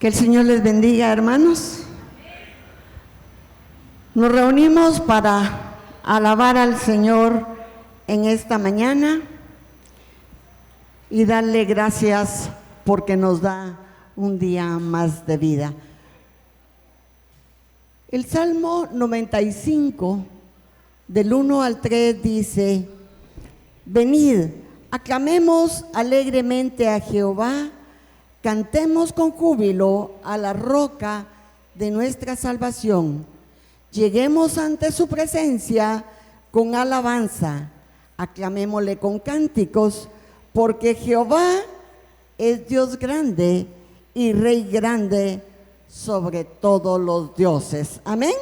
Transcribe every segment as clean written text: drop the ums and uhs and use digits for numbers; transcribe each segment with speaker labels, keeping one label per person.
Speaker 1: Que el Señor les bendiga, hermanos. Nos reunimos para alabar al Señor en esta mañana y darle gracias porque nos da un día más de vida. El Salmo 95, del 1 al 3 dice: venid, aclamemos alegremente a Jehová, cantemos con júbilo a la roca de nuestra salvación. Lleguemos ante su presencia con alabanza, aclamémosle con cánticos, porque Jehová es Dios grande y Rey grande sobre todos los dioses. Amén.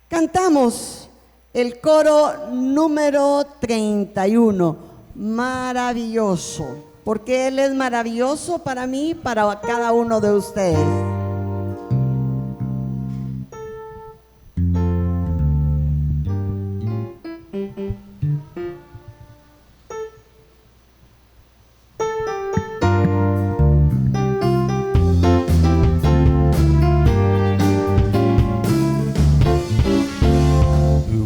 Speaker 1: Cantamos el coro número 31, maravilloso, porque Él es maravilloso para mí, para cada uno de ustedes.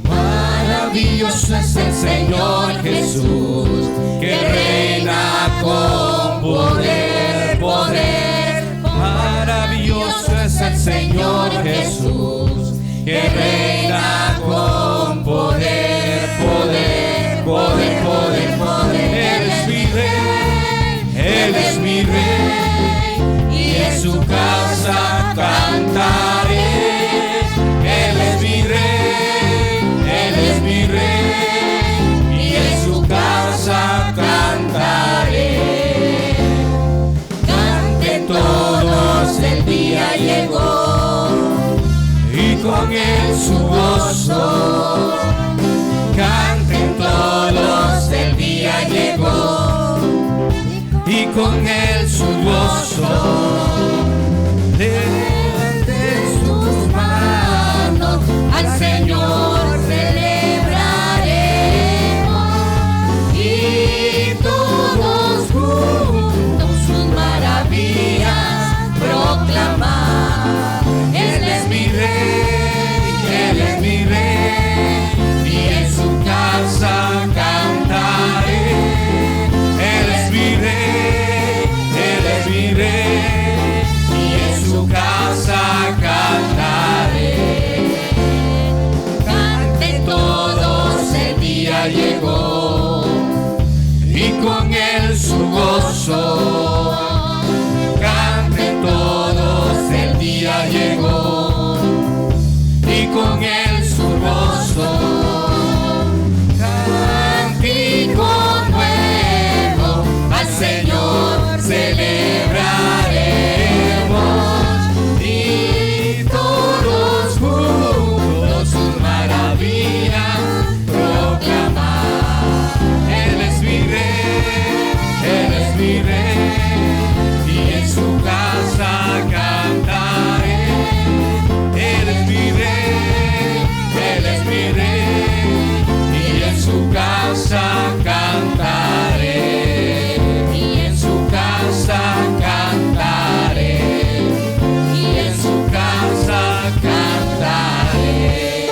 Speaker 2: Maravilloso es el Señor Jesús, que reina con poder, poder. Maravilloso es el Señor Jesús, que reina con poder, poder, poder, poder, poder. Él es mi rey, Él es mi rey, y en su casa cantaré. Él es mi rey, Él es mi rey, y en su casa cantaré. Canten todos, el día llegó, y con él su gozo. Canten todos, el día llegó, y con él su gozo. Levanten sus manos al Señor celebraremos, y todos juntos sus maravillas proclamar. Él es mi rey, Él es mi rey, y en su casa cantaré. Él es mi rey, Él es mi rey, y en su casa cantaré. Canten todos, el día llegó, y con él su gozo. Canten todos, el día llegó, y con él su gozo. Cántico nuevo al Señor celebraremos, y todos juntos sus maravillas proclamar. Él es mi rey, Él es mi rey, y en su casa cantaré. Él es mi rey, Él es mi rey, y en su casa cantaré. Y en su casa cantaré, y en su casa cantaré.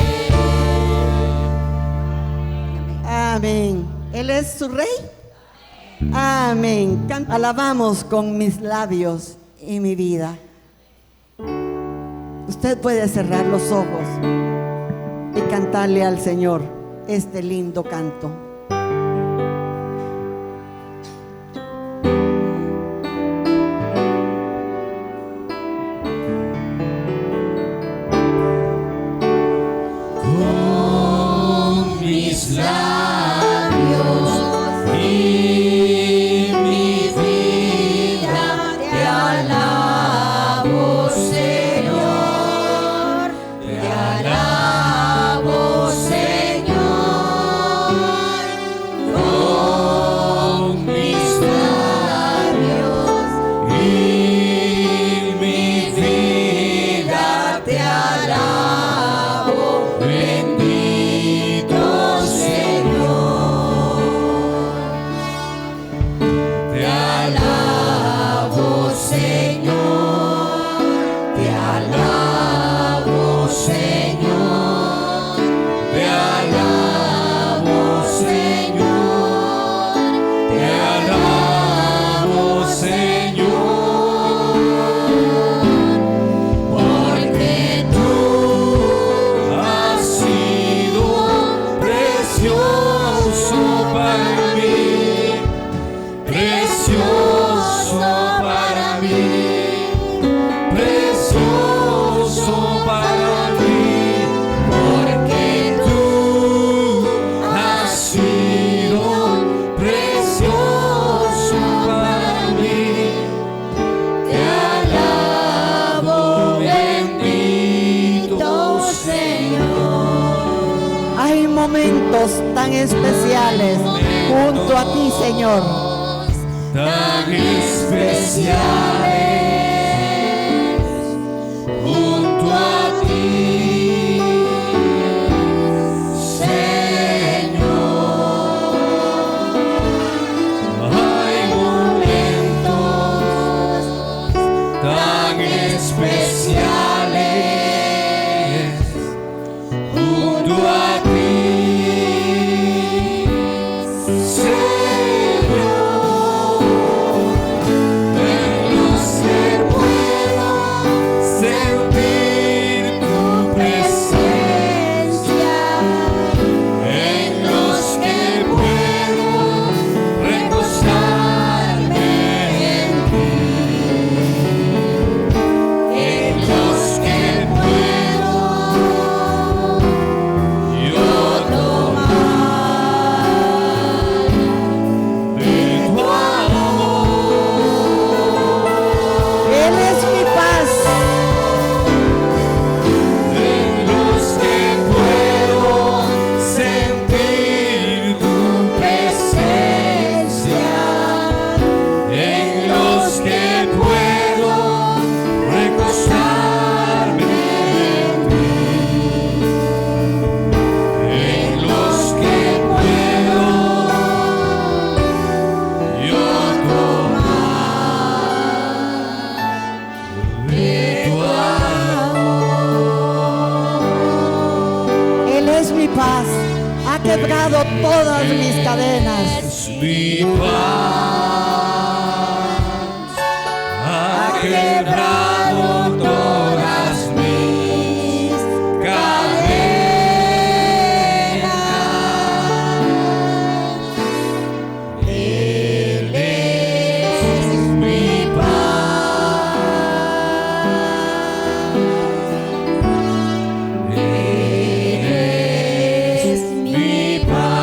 Speaker 1: Amén. Él es su Rey. Amén. Alabamos con mis labios y mi vida. Usted puede cerrar los ojos y cantarle al Señor este lindo canto.
Speaker 2: Con mis labios y mi vida te alabo, Señor, te alabo, Señor.
Speaker 1: momentos tan especiales junto a ti, Señor.
Speaker 2: Tan especiales junto a ti, Señor. Hay momentos tan especiales junto a ti, Señor, en los que puedo sentir tu presencia, en los que puedo recostarme en ti, en los que puedo yo tomar de tu amor,
Speaker 1: Él es mi paz.
Speaker 2: en los que puedo sentir tu presencia, en los que puedo recostarme en ti, en los que puedo yo tomar de tu amor.
Speaker 1: Él es mi paz. Ha quebrado todas mis cadenas.
Speaker 2: Es mi paz, ha quebrado todas mis cadenas. Él es mi paz, Él es mi paz.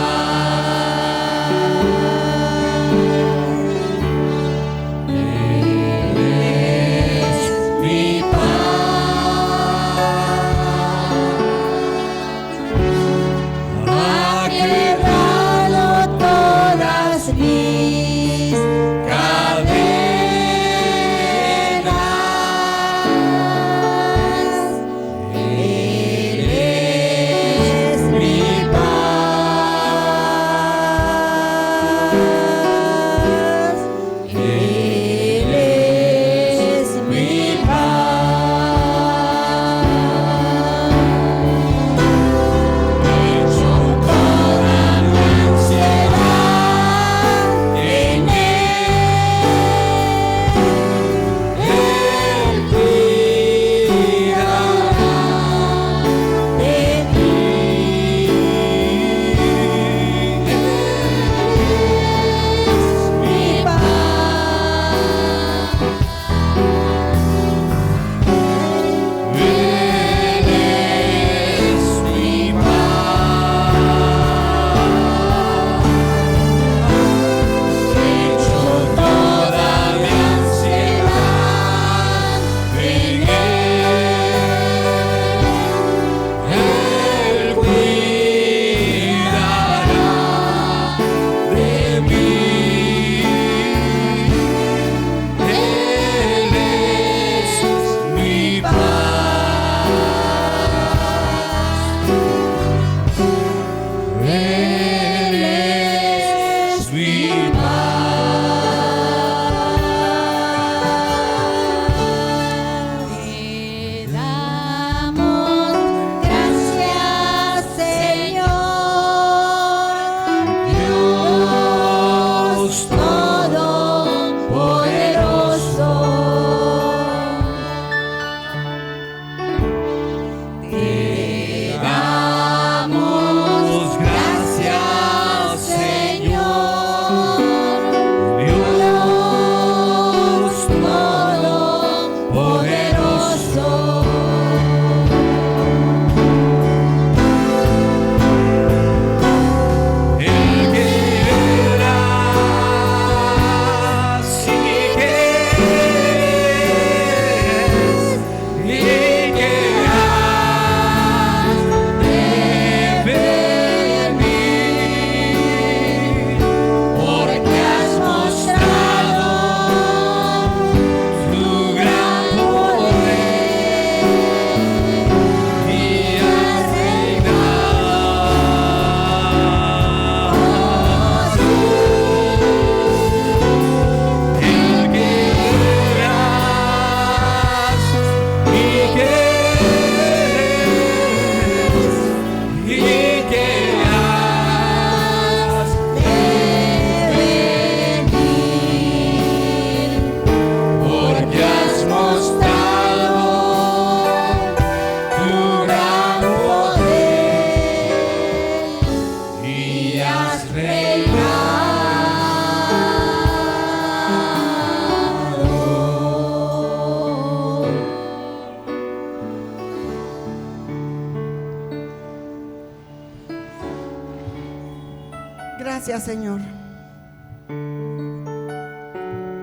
Speaker 1: Gracias, Señor,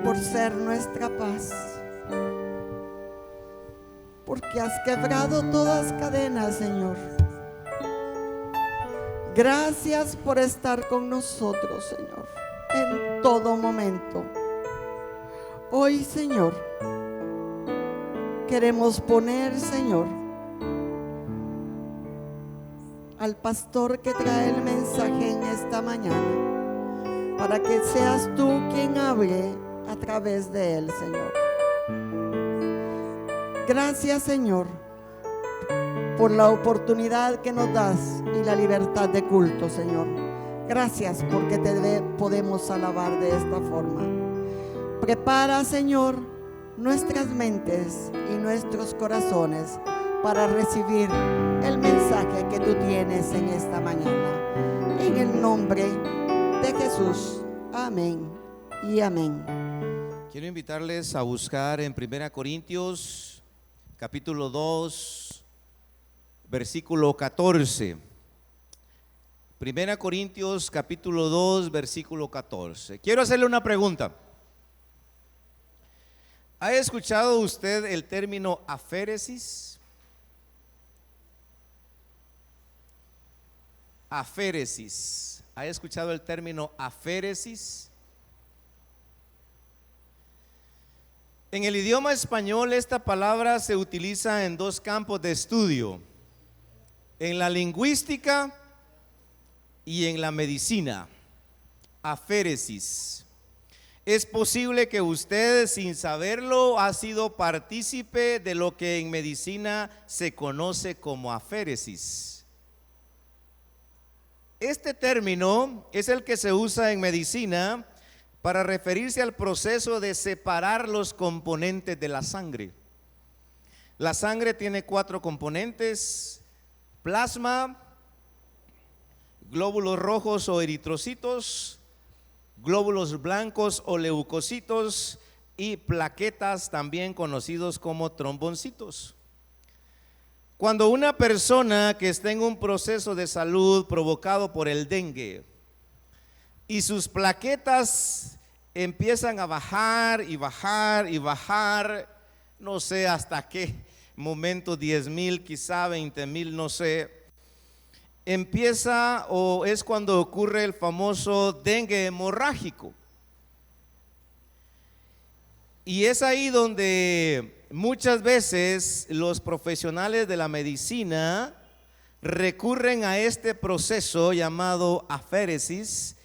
Speaker 1: por ser nuestra paz, porque has quebrado todas cadenas, Señor. Gracias por estar con nosotros, Señor, en todo momento. Hoy, Señor, queremos poner, Señor, al pastor que trae el mensaje en esta mañana, para que seas tú quien hable a través de él, Señor. Gracias, Señor, por la oportunidad que nos das y la libertad de culto, Señor. Gracias porque te podemos alabar de esta forma. Prepara, Señor, nuestras mentes y nuestros corazones para recibir el mensaje que tú tienes en esta mañana. En el nombre de Jesús. Amén y amén.
Speaker 2: Quiero invitarles a buscar en 1 Corintios capítulo 2, versículo 14. 1 Corintios capítulo 2, versículo 14. Quiero hacerle una pregunta. ¿Ha escuchado usted el término aféresis? Aféresis. ¿Ha escuchado el término aféresis? En el idioma español esta palabra se utiliza en dos campos de estudio: en la lingüística y en la medicina. Aféresis. Es posible que usted, sin saberlo, ha sido partícipe de lo que en medicina se conoce como aféresis. Este término es el que se usa en medicina para referirse al proceso de separar los componentes de la sangre. La sangre tiene 4 componentes: plasma, glóbulos rojos o eritrocitos, glóbulos blancos o leucocitos y plaquetas, también conocidos como tromboncitos. Cuando una persona que está en un proceso de salud provocado por el dengue y sus plaquetas empiezan a bajar y bajar y bajar, no sé hasta qué momento, 10,000, quizá 20,000, no sé, empieza o es cuando ocurre el famoso dengue hemorrágico. Y es ahí donde muchas veces los profesionales de la medicina recurren a este proceso llamado aféresis,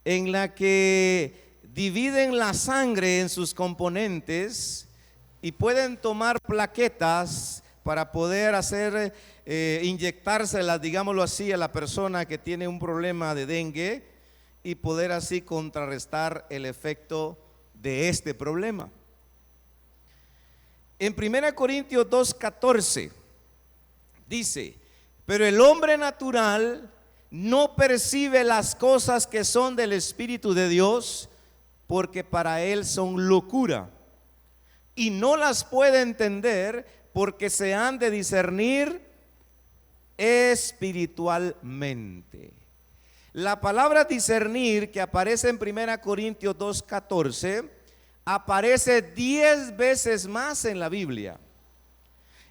Speaker 2: en la que dividen la sangre en sus componentes y pueden tomar plaquetas para poder hacer inyectárselas, digámoslo así, a la persona que tiene un problema de dengue y poder así contrarrestar el efecto de este problema. En 1 Corintios 2:14 dice: pero el hombre natural no percibe las cosas que son del Espíritu de Dios, porque para él son locura, y no las puede entender, porque se han de discernir espiritualmente. La palabra discernir, que aparece en 1 Corintios 2:14, aparece 10 veces más en la Biblia.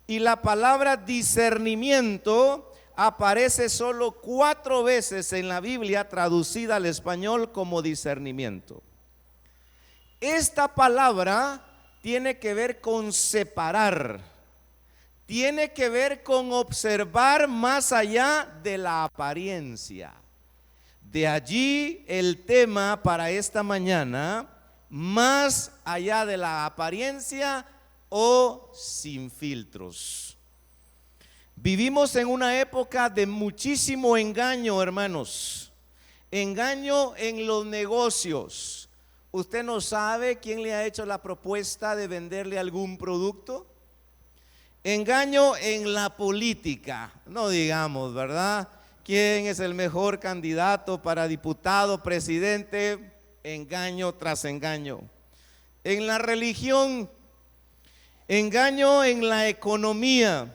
Speaker 2: Y la palabra discernimiento aparece solo 4 veces en la Biblia, traducida al español como discernimiento. Esta palabra tiene que ver con separar, tiene que ver con observar más allá de la apariencia. De allí el tema para esta mañana: más allá de la apariencia o sin filtros. Vivimos en una época de muchísimo engaño, hermanos. Engaño en los negocios. ¿Usted no sabe quién le ha hecho la propuesta de venderle algún producto? Engaño en la política, no digamos, ¿verdad? ¿Quién es el mejor candidato para diputado, presidente? Engaño tras engaño. En la religión, engaño en la economía,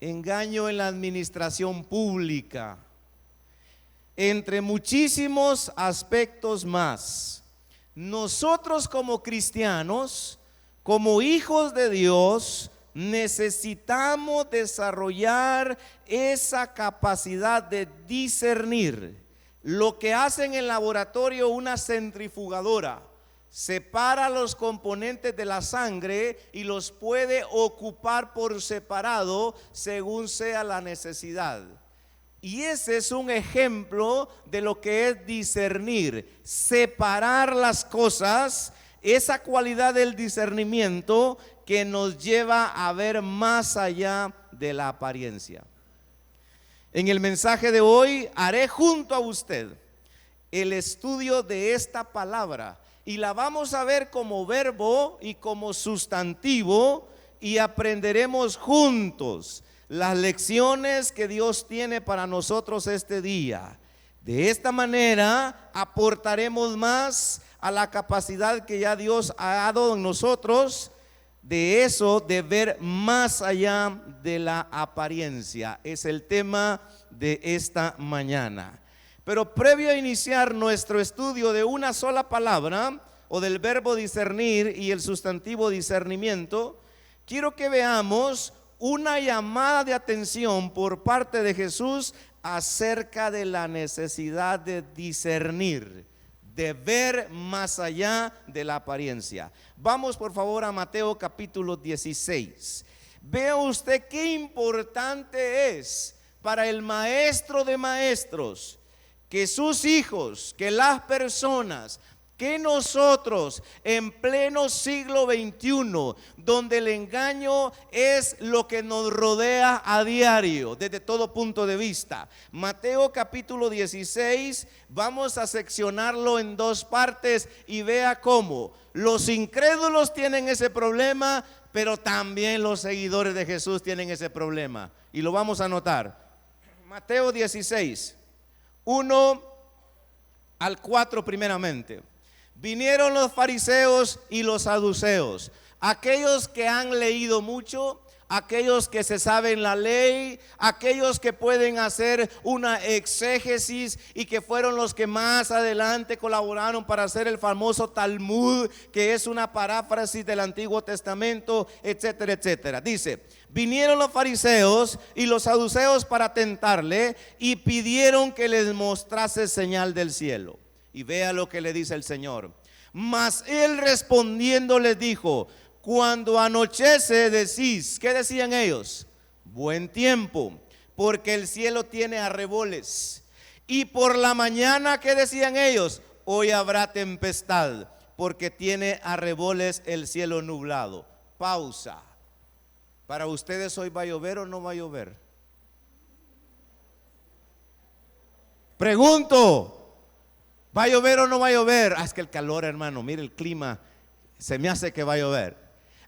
Speaker 2: engaño en la administración pública.
Speaker 3: entre muchísimos aspectos más, nosotros como cristianos, como hijos de Dios, necesitamos desarrollar esa capacidad de discernir. Lo que hace en el laboratorio una centrifugadora, separa los componentes de la sangre y los puede ocupar por separado según sea la necesidad. Y ese es un ejemplo de lo que es discernir, separar las cosas, esa cualidad del discernimiento que nos lleva a ver más allá de la apariencia. En el mensaje de hoy haré junto a usted el estudio de esta palabra y la vamos a ver como verbo y como sustantivo y aprenderemos juntos las lecciones que Dios tiene para nosotros este día. De esta manera aportaremos más a la capacidad que ya Dios ha dado en nosotros, de eso, de ver más allá de la apariencia. Es el tema de esta mañana. Pero previo a iniciar nuestro estudio de una sola palabra, o del verbo discernir y el sustantivo discernimiento, quiero que veamos una llamada de atención por parte de Jesús acerca de la necesidad de discernir, de ver más allá de la apariencia. Vamos por favor a Mateo capítulo 16. Vea usted qué importante es para el maestro de maestros que sus hijos, que las personas, que nosotros en pleno siglo XXI, donde el engaño es lo que nos rodea a diario desde todo punto de vista. Mateo capítulo 16, vamos a seccionarlo en dos partes y vea cómo los incrédulos tienen ese problema, pero también los seguidores de Jesús tienen ese problema, y lo vamos a notar. Mateo 16, 1 al 4 primeramente. Vinieron los fariseos y los saduceos, aquellos que han leído mucho, aquellos que se saben la ley, aquellos que pueden hacer una exégesis y que fueron los que más adelante colaboraron para hacer el famoso Talmud, que es una paráfrasis del Antiguo Testamento, etcétera, etcétera. Dice: vinieron los fariseos y los saduceos para tentarle y pidieron que les mostrase señal del cielo. Y vea lo que le dice el Señor. Mas él respondiendo les dijo: cuando anochece decís, ¿qué decían ellos? Buen tiempo, porque el cielo tiene arreboles. Y por la mañana, ¿qué decían ellos? Hoy habrá tempestad, porque tiene arreboles el cielo nublado. Pausa. ¿Para ustedes hoy va a llover o no va a llover? Pregunto. ¿Va a llover o no va a llover? Es que el calor, hermano, mire el clima, se me hace que va a llover.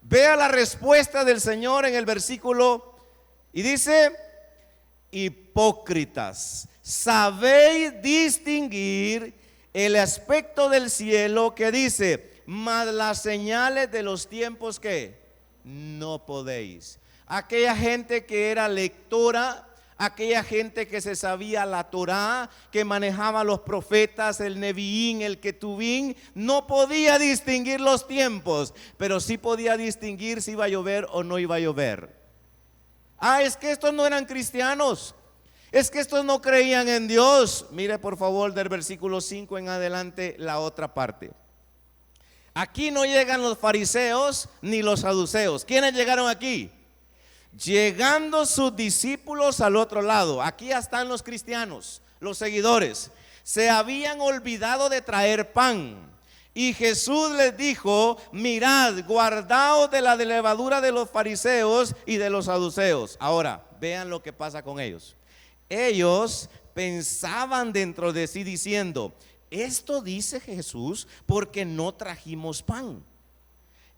Speaker 3: Vea la respuesta del Señor en el versículo y dice: hipócritas, sabéis distinguir el aspecto del cielo, que dice, mas las señales de los tiempos que no podéis. Aquella gente que era lectora, aquella gente que se sabía la Torá, que manejaba los profetas, el Neviín, el Ketubín, no podía distinguir los tiempos, pero sí podía distinguir si iba a llover o no iba a llover. Es que estos no eran cristianos, es que estos no creían en Dios. Mire por favor del versículo 5 en adelante la otra parte. Aquí no llegan los fariseos ni los saduceos. ¿Quiénes llegaron aquí? Llegando sus discípulos al otro lado. Aquí ya están los cristianos, los seguidores. Se habían olvidado de traer pan. Y Jesús les dijo: mirad, guardaos de la levadura de los fariseos y de los saduceos. Ahora, vean lo que pasa con ellos. Ellos pensaban dentro de sí diciendo: esto dice Jesús porque no trajimos pan.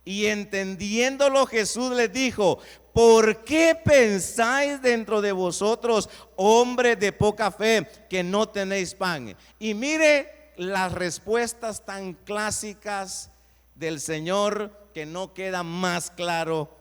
Speaker 3: Y entendiéndolo, Jesús les dijo: ¿por qué pensáis dentro de vosotros, hombres de poca fe, que no tenéis pan? Y mire las respuestas tan clásicas del Señor, que no queda más claro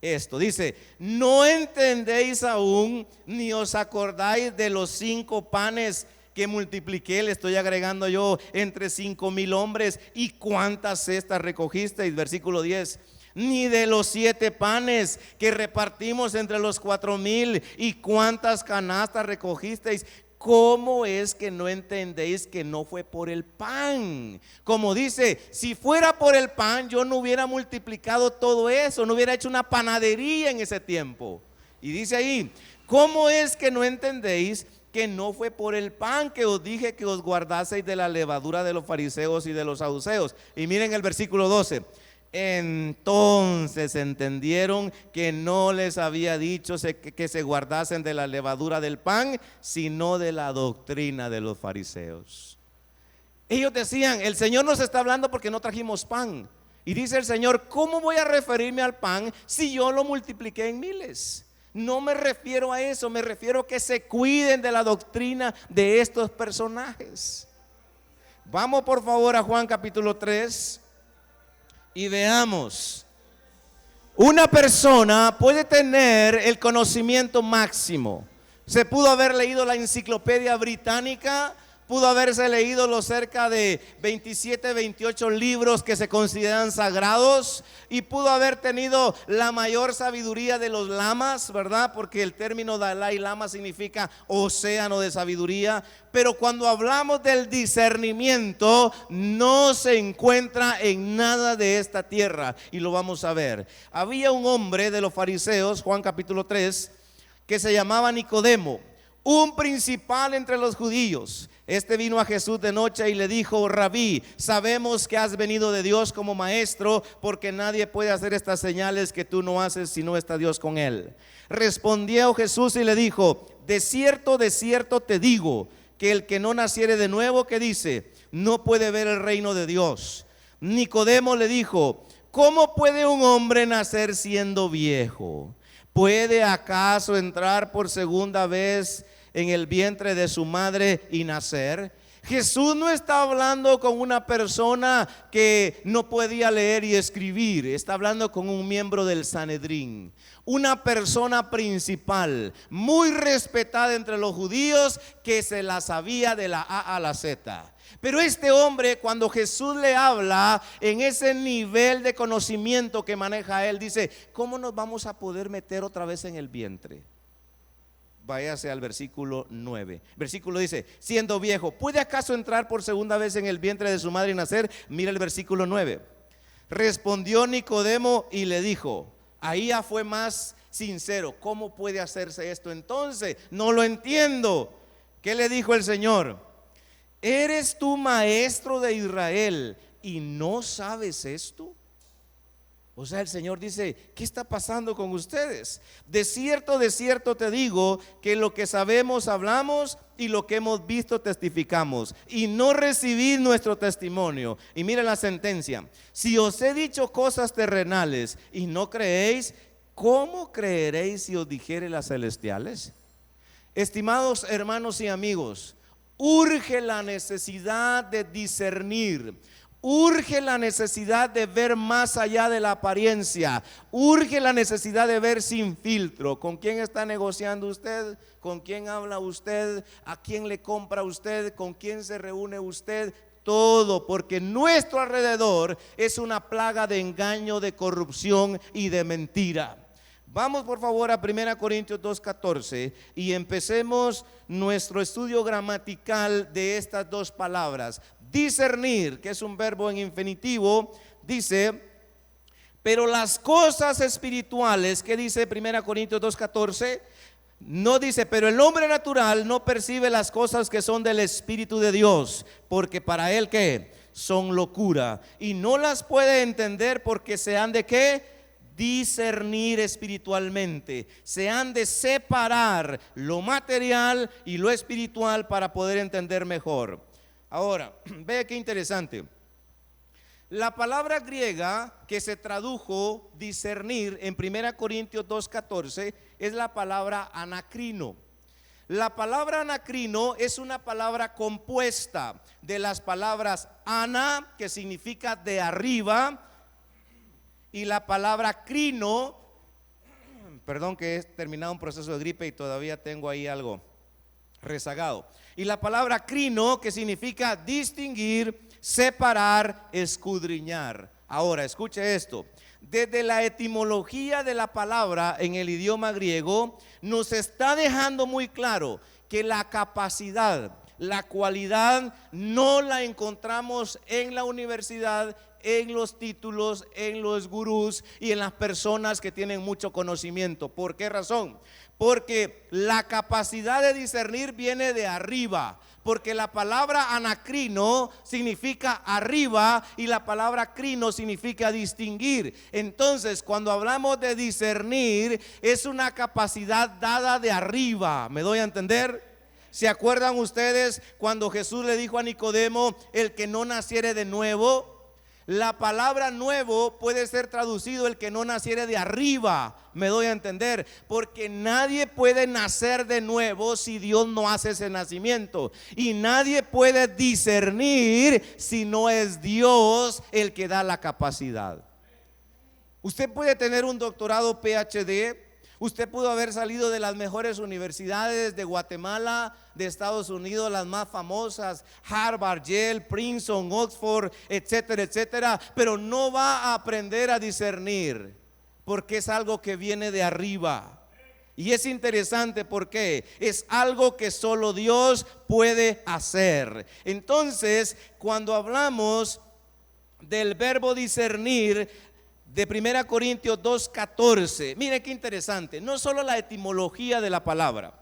Speaker 3: esto. Dice: ¿no entendéis aún, ni os acordáis de los 5 panes que multipliqué, le estoy agregando yo, entre 5,000 hombres. ¿Y cuántas cestas recogisteis? Versículo 10. Ni de los 7 panes que repartimos entre los 4,000. ¿Y cuántas canastas recogisteis? ¿Cómo es que no entendéis que no fue por el pan? Como dice, si fuera por el pan, yo no hubiera multiplicado todo eso, no hubiera hecho una panadería en ese tiempo. Y dice ahí, ¿cómo es que no entendéis que no fue por el pan que os dije que os guardaseis de la levadura de los fariseos y de los saduceos? Y miren el versículo 12. Entonces entendieron que no les había dicho que se guardasen de la levadura del pan, sino de la doctrina de los fariseos. Ellos decían, el Señor nos está hablando porque no trajimos pan. Y dice el Señor, ¿cómo voy a referirme al pan si yo lo multipliqué en miles? No me refiero a eso, me refiero a que se cuiden de la doctrina de estos personajes. Vamos por favor a Juan capítulo 3. Y veamos, una persona puede tener el conocimiento máximo. Se pudo haber leído la enciclopedia británica, pudo haberse leído los cerca de 27, 28 libros que se consideran sagrados, y pudo haber tenido la mayor sabiduría de los lamas, ¿verdad? Porque el término Dalai Lama significa océano de sabiduría. Pero cuando hablamos del discernimiento, no se encuentra en nada de esta tierra, y lo vamos a ver. Había un hombre de los fariseos, Juan capítulo 3, que se llamaba Nicodemo, un principal entre los judíos. Este vino a Jesús de noche y le dijo: Rabí, sabemos que has venido de Dios como maestro, porque nadie puede hacer estas señales que tú no haces si no está Dios con él. Respondió Jesús y le dijo: de cierto te digo, que el que no naciere de nuevo, ¿qué dice? No puede ver el reino de Dios. Nicodemo le dijo: ¿cómo puede un hombre nacer siendo viejo? ¿Puede acaso entrar por segunda vez en el vientre de su madre y nacer? Jesús no está hablando con una persona que no podía leer y escribir. Está hablando con un miembro del Sanedrín, una persona principal, muy respetada entre los judíos, que se la sabía de la A a la Z. Pero este hombre, cuando Jesús le habla en ese nivel de conocimiento que maneja él, dice: ¿cómo nos vamos a poder meter otra vez en el vientre? Váyase al versículo 9. Versículo dice: siendo viejo, ¿puede acaso entrar por segunda vez en el vientre de su madre y nacer? Mira el versículo 9. Respondió Nicodemo y le dijo, ahí ya fue más sincero: ¿cómo puede hacerse esto entonces? No lo entiendo. ¿Qué le dijo el Señor? ¿Eres tú maestro de Israel y no sabes esto? O sea, el Señor dice: ¿qué está pasando con ustedes? De cierto te digo, que lo que sabemos hablamos, y lo que hemos visto testificamos, y no recibid nuestro testimonio. Y miren la sentencia: si os he dicho cosas terrenales y no creéis, ¿cómo creeréis si os dijere las celestiales? Estimados hermanos y amigos, urge la necesidad de discernir. Urge la necesidad de ver más allá de la apariencia. Urge la necesidad de ver sin filtro. ¿Con quién está negociando usted? ¿Con quién habla usted? ¿A quién le compra usted? ¿Con quién se reúne usted? Todo, porque nuestro alrededor es una plaga de engaño, de corrupción y de mentira. Vamos por favor a 1 Corintios 2:14 y empecemos nuestro estudio gramatical de estas dos palabras. Discernir, que es un verbo en infinitivo, dice: pero las cosas espirituales, ¿qué dice 1 Corintios 2:14? No dice: pero el hombre natural no percibe las cosas que son del Espíritu de Dios, porque para él, ¿qué? Son locura, y no las puede entender, porque se han de ¿qué? Discernir espiritualmente. Se han de separar lo material y lo espiritual para poder entender mejor. Ahora, vea qué interesante. La palabra griega que se tradujo discernir en 1 Corintios 2:14 es la palabra anacrino. La palabra anacrino es una palabra compuesta de las palabras ana, que significa de arriba, y la palabra crino, perdón que he terminado un proceso de gripe y todavía tengo ahí algo rezagado. Y la palabra crino, que significa distinguir, separar, escudriñar. Ahora, escuche esto. Desde la etimología de la palabra en el idioma griego, nos está dejando muy claro que la capacidad, la cualidad, no la encontramos en la universidad, en los títulos, en los gurús y en las personas que tienen mucho conocimiento. ¿Por qué razón? Porque la capacidad de discernir viene de arriba. Porque la palabra anacrino significa arriba y la palabra crino significa distinguir. Entonces, cuando hablamos de discernir, es una capacidad dada de arriba. ¿Me doy a entender? ¿Se acuerdan ustedes cuando Jesús le dijo a Nicodemo, el que no naciere de nuevo? La palabra nuevo puede ser traducido el que no naciere de arriba. Me doy a entender, porque nadie puede nacer de nuevo si Dios no hace ese nacimiento, y nadie puede discernir si no es Dios el que da la capacidad. Usted puede tener un doctorado PhD. Usted pudo haber salido de las mejores universidades de Guatemala, de Estados Unidos, las más famosas, Harvard, Yale, Princeton, Oxford, etcétera, etcétera, pero no va a aprender a discernir, porque es algo que viene de arriba. Y es interesante porque es algo que solo Dios puede hacer. Entonces, cuando hablamos del verbo discernir, de 1 Corintios 2:14, mire qué interesante, no solo la etimología de la palabra.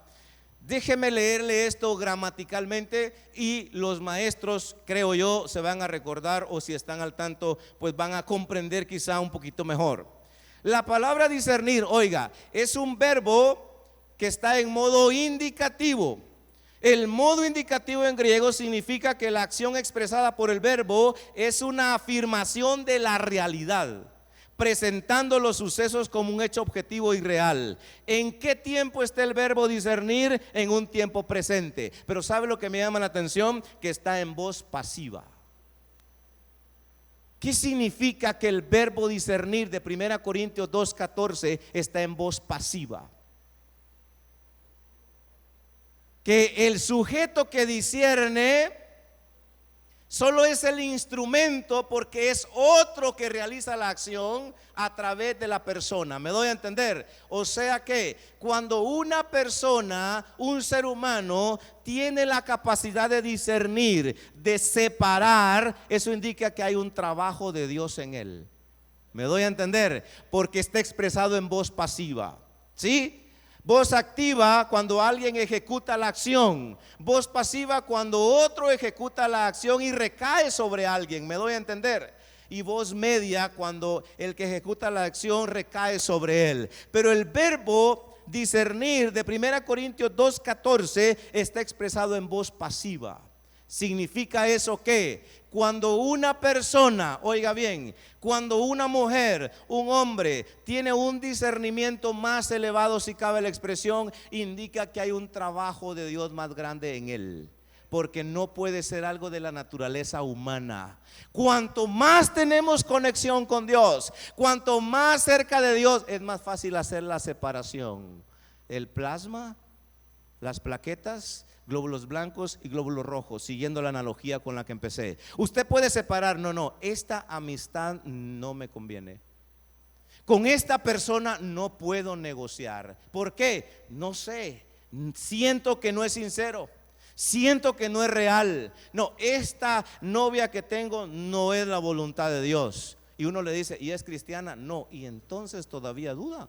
Speaker 3: Déjeme leerle esto gramaticalmente y los maestros, creo yo, se van a recordar, o si están al tanto, pues van a comprender quizá un poquito mejor. La palabra discernir, oiga, es un verbo que está en modo indicativo. El modo indicativo en griego significa que la acción expresada por el verbo es una afirmación de la realidad, presentando los sucesos como un hecho objetivo y real. ¿En qué tiempo está el verbo discernir? En un tiempo presente. Pero ¿sabe lo que me llama la atención? Que está en voz pasiva. ¿Qué significa que el verbo discernir de 1 Corintios 2:14 está en voz pasiva? Que el sujeto que discierne solo es el instrumento, porque es otro que realiza la acción a través de la persona. ¿Me doy a entender? O sea que cuando una persona, un ser humano, tiene la capacidad de discernir, de separar, eso indica que hay un trabajo de Dios en él. ¿Me doy a entender? Porque está expresado en voz pasiva. ¿Sí? Voz activa cuando alguien ejecuta la acción. Voz pasiva cuando otro ejecuta la acción y recae sobre alguien. ¿Me doy a entender? Y voz media cuando el que ejecuta la acción recae sobre él. Pero el verbo discernir de 1 Corintios 2:14 está expresado en voz pasiva. ¿Significa eso qué? Cuando una persona, oiga bien, cuando una mujer, un hombre tiene un discernimiento más elevado, si cabe la expresión, indica que hay un trabajo de Dios más grande en él, porque no puede ser algo de la naturaleza humana. Cuanto más tenemos conexión con Dios, cuanto más cerca de Dios, es más fácil hacer la separación. El plasma, las plaquetas, glóbulos blancos y glóbulos rojos, siguiendo la analogía con la que empecé. Usted puede separar, no, esta amistad no me conviene. Con esta persona no puedo negociar. ¿Por qué? No sé, siento que no es sincero, siento que no es real. No, esta novia que tengo no es la voluntad de Dios. Y uno le dice, ¿y es cristiana? No, y entonces todavía duda.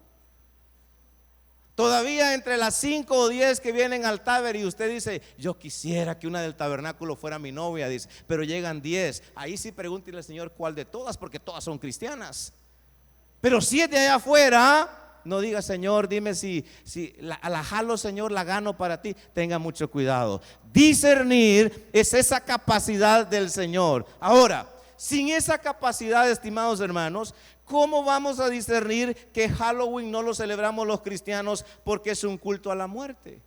Speaker 3: Todavía entre las 5 o 10 que vienen al taber y usted dice, yo quisiera que una del tabernáculo fuera mi novia, dice, pero llegan 10. Ahí sí pregúntele al Señor cuál de todas, porque todas son cristianas. Pero si es de allá afuera, no diga, Señor, dime si la jalo, Señor, la gano para ti. Tenga mucho cuidado. Discernir es esa capacidad del Señor. Ahora, sin esa capacidad, estimados hermanos, ¿cómo vamos a discernir que Halloween no lo celebramos los cristianos porque es un culto a la muerte?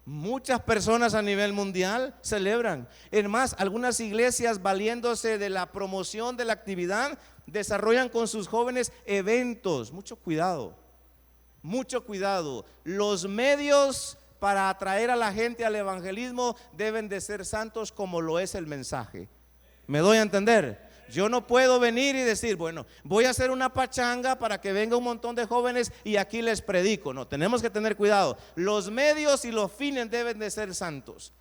Speaker 3: Muchas personas a nivel mundial celebran. Es más, algunas iglesias, valiéndose de la promoción de la actividad, desarrollan con sus jóvenes eventos. Mucho cuidado, mucho cuidado. Los medios para atraer a la gente al evangelismo, deben de ser santos como lo es el mensaje. ¿Me doy a entender? Yo no puedo venir y decir, bueno, voy a hacer una pachanga para que venga un montón de jóvenes y aquí les predico. No, tenemos que tener cuidado. Los medios y los fines deben de ser santos.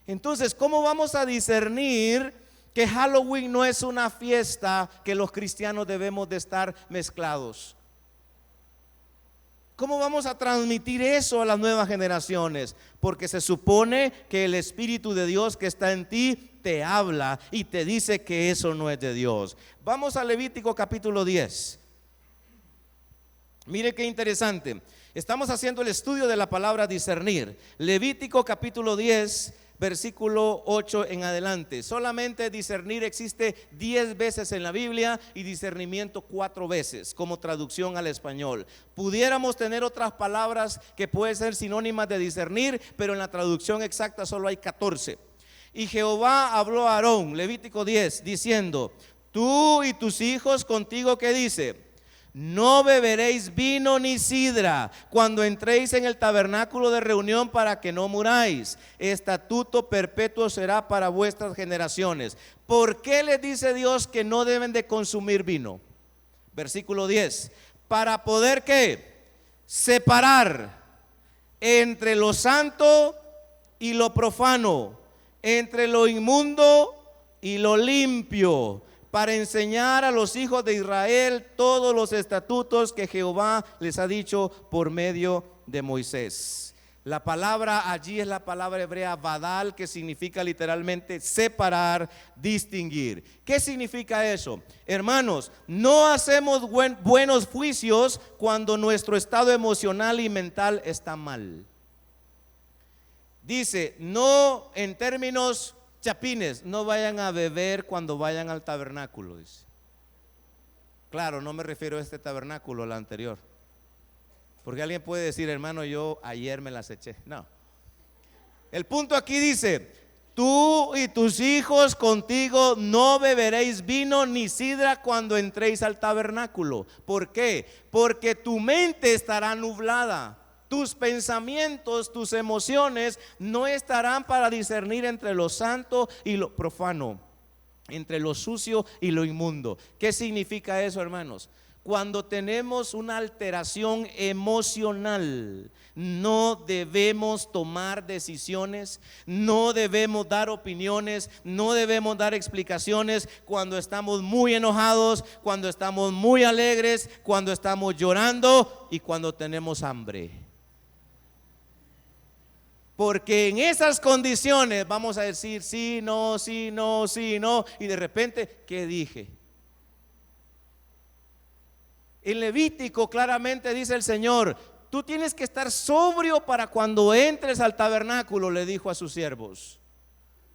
Speaker 3: Entonces, ¿cómo vamos a discernir que Halloween no es una fiesta que los cristianos debemos de estar mezclados? ¿Cómo vamos a transmitir eso a las nuevas generaciones? Porque se supone que el Espíritu de Dios que está en ti te habla y te dice que eso no es de Dios. Vamos a Levítico capítulo 10. Mire qué interesante. Estamos haciendo el estudio de la palabra discernir. Levítico capítulo 10, versículo 8 en adelante. Solamente discernir existe 10 veces en la Biblia y discernimiento 4 veces como traducción al español. Pudiéramos tener otras palabras que pueden ser sinónimas de discernir, pero en la traducción exacta solo hay 14. Y Jehová habló a Aarón, Levítico 10, diciendo: tú y tus hijos contigo, ¿qué dice? No beberéis vino ni sidra cuando entréis en el tabernáculo de reunión, para que no muráis. Estatuto perpetuo será para vuestras generaciones. ¿Por qué les dice Dios que no deben de consumir vino? Versículo 10. Para poder, ¿qué? Separar entre lo santo y lo profano, entre lo inmundo y lo limpio, para enseñar a los hijos de Israel todos los estatutos que Jehová les ha dicho por medio de Moisés. La palabra allí es la palabra hebrea badal, que significa literalmente separar, distinguir. ¿Qué significa eso? Hermanos, no hacemos buenos juicios cuando nuestro estado emocional y mental está mal. Dice, no, en términos chapines, no vayan a beber cuando vayan al tabernáculo, dice. Claro, no me refiero a este tabernáculo, al anterior. Porque alguien puede decir, hermano, yo ayer me las eché. No. El punto aquí dice: tú y tus hijos contigo no beberéis vino ni sidra cuando entréis al tabernáculo. ¿Por qué? Porque tu mente estará nublada. Tus pensamientos, tus emociones no estarán para discernir entre lo santo y lo profano, entre lo sucio y lo inmundo. ¿Qué significa eso, hermanos? Cuando tenemos una alteración emocional, no debemos tomar decisiones, no debemos dar opiniones, no debemos dar explicaciones cuando estamos muy enojados, cuando estamos muy alegres, cuando estamos llorando y cuando tenemos hambre. Porque en esas condiciones vamos a decir sí, no, sí, no, sí, no, y de repente, ¿qué dije? En Levítico claramente dice el Señor: tú tienes que estar sobrio para cuando entres al tabernáculo, le dijo a sus siervos.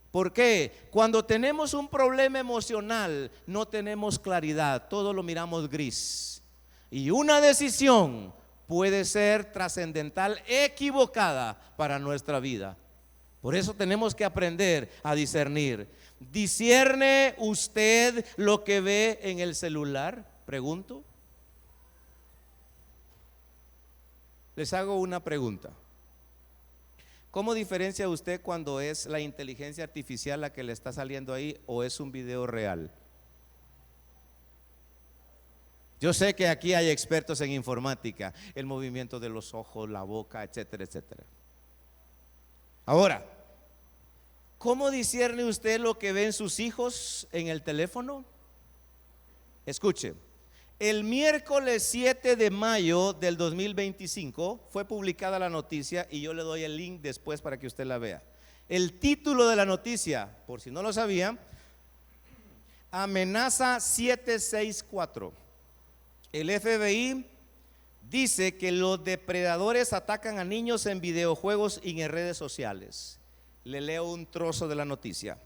Speaker 3: ¿Por qué? Cuando tenemos un problema emocional, no tenemos claridad, todo lo miramos gris. Y una decisión puede ser trascendental, equivocada para nuestra vida. Por eso tenemos que aprender a discernir. ¿Discierne usted lo que ve en el celular? Pregunto. Les hago una pregunta. ¿Cómo diferencia usted cuando es la inteligencia artificial la que le está saliendo ahí o es un video real? Yo sé que aquí hay expertos en informática, el movimiento de los ojos, la boca, etcétera, etcétera. Ahora, ¿cómo discierne usted lo que ven sus hijos en el teléfono? Escuche. El miércoles 7 de mayo del 2025 fue publicada la noticia y yo le doy el link después para que usted la vea. El título de la noticia, por si no lo sabía: amenaza 764. El FBI dice que los depredadores atacan a niños en videojuegos y en redes sociales. Le leo un trozo de la noticia.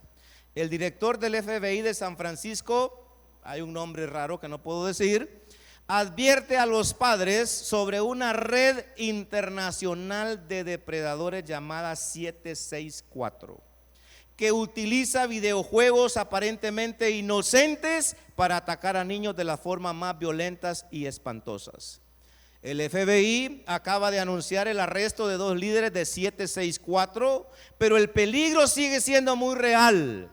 Speaker 3: El director del FBI de San Francisco, hay un nombre raro que no puedo decir, advierte a los padres sobre una red internacional de depredadores llamada 764, que utiliza videojuegos aparentemente inocentes para atacar a niños de las formas más violentas y espantosas. El FBI acaba de anunciar el arresto de 2 líderes de 764, pero el peligro sigue siendo muy real.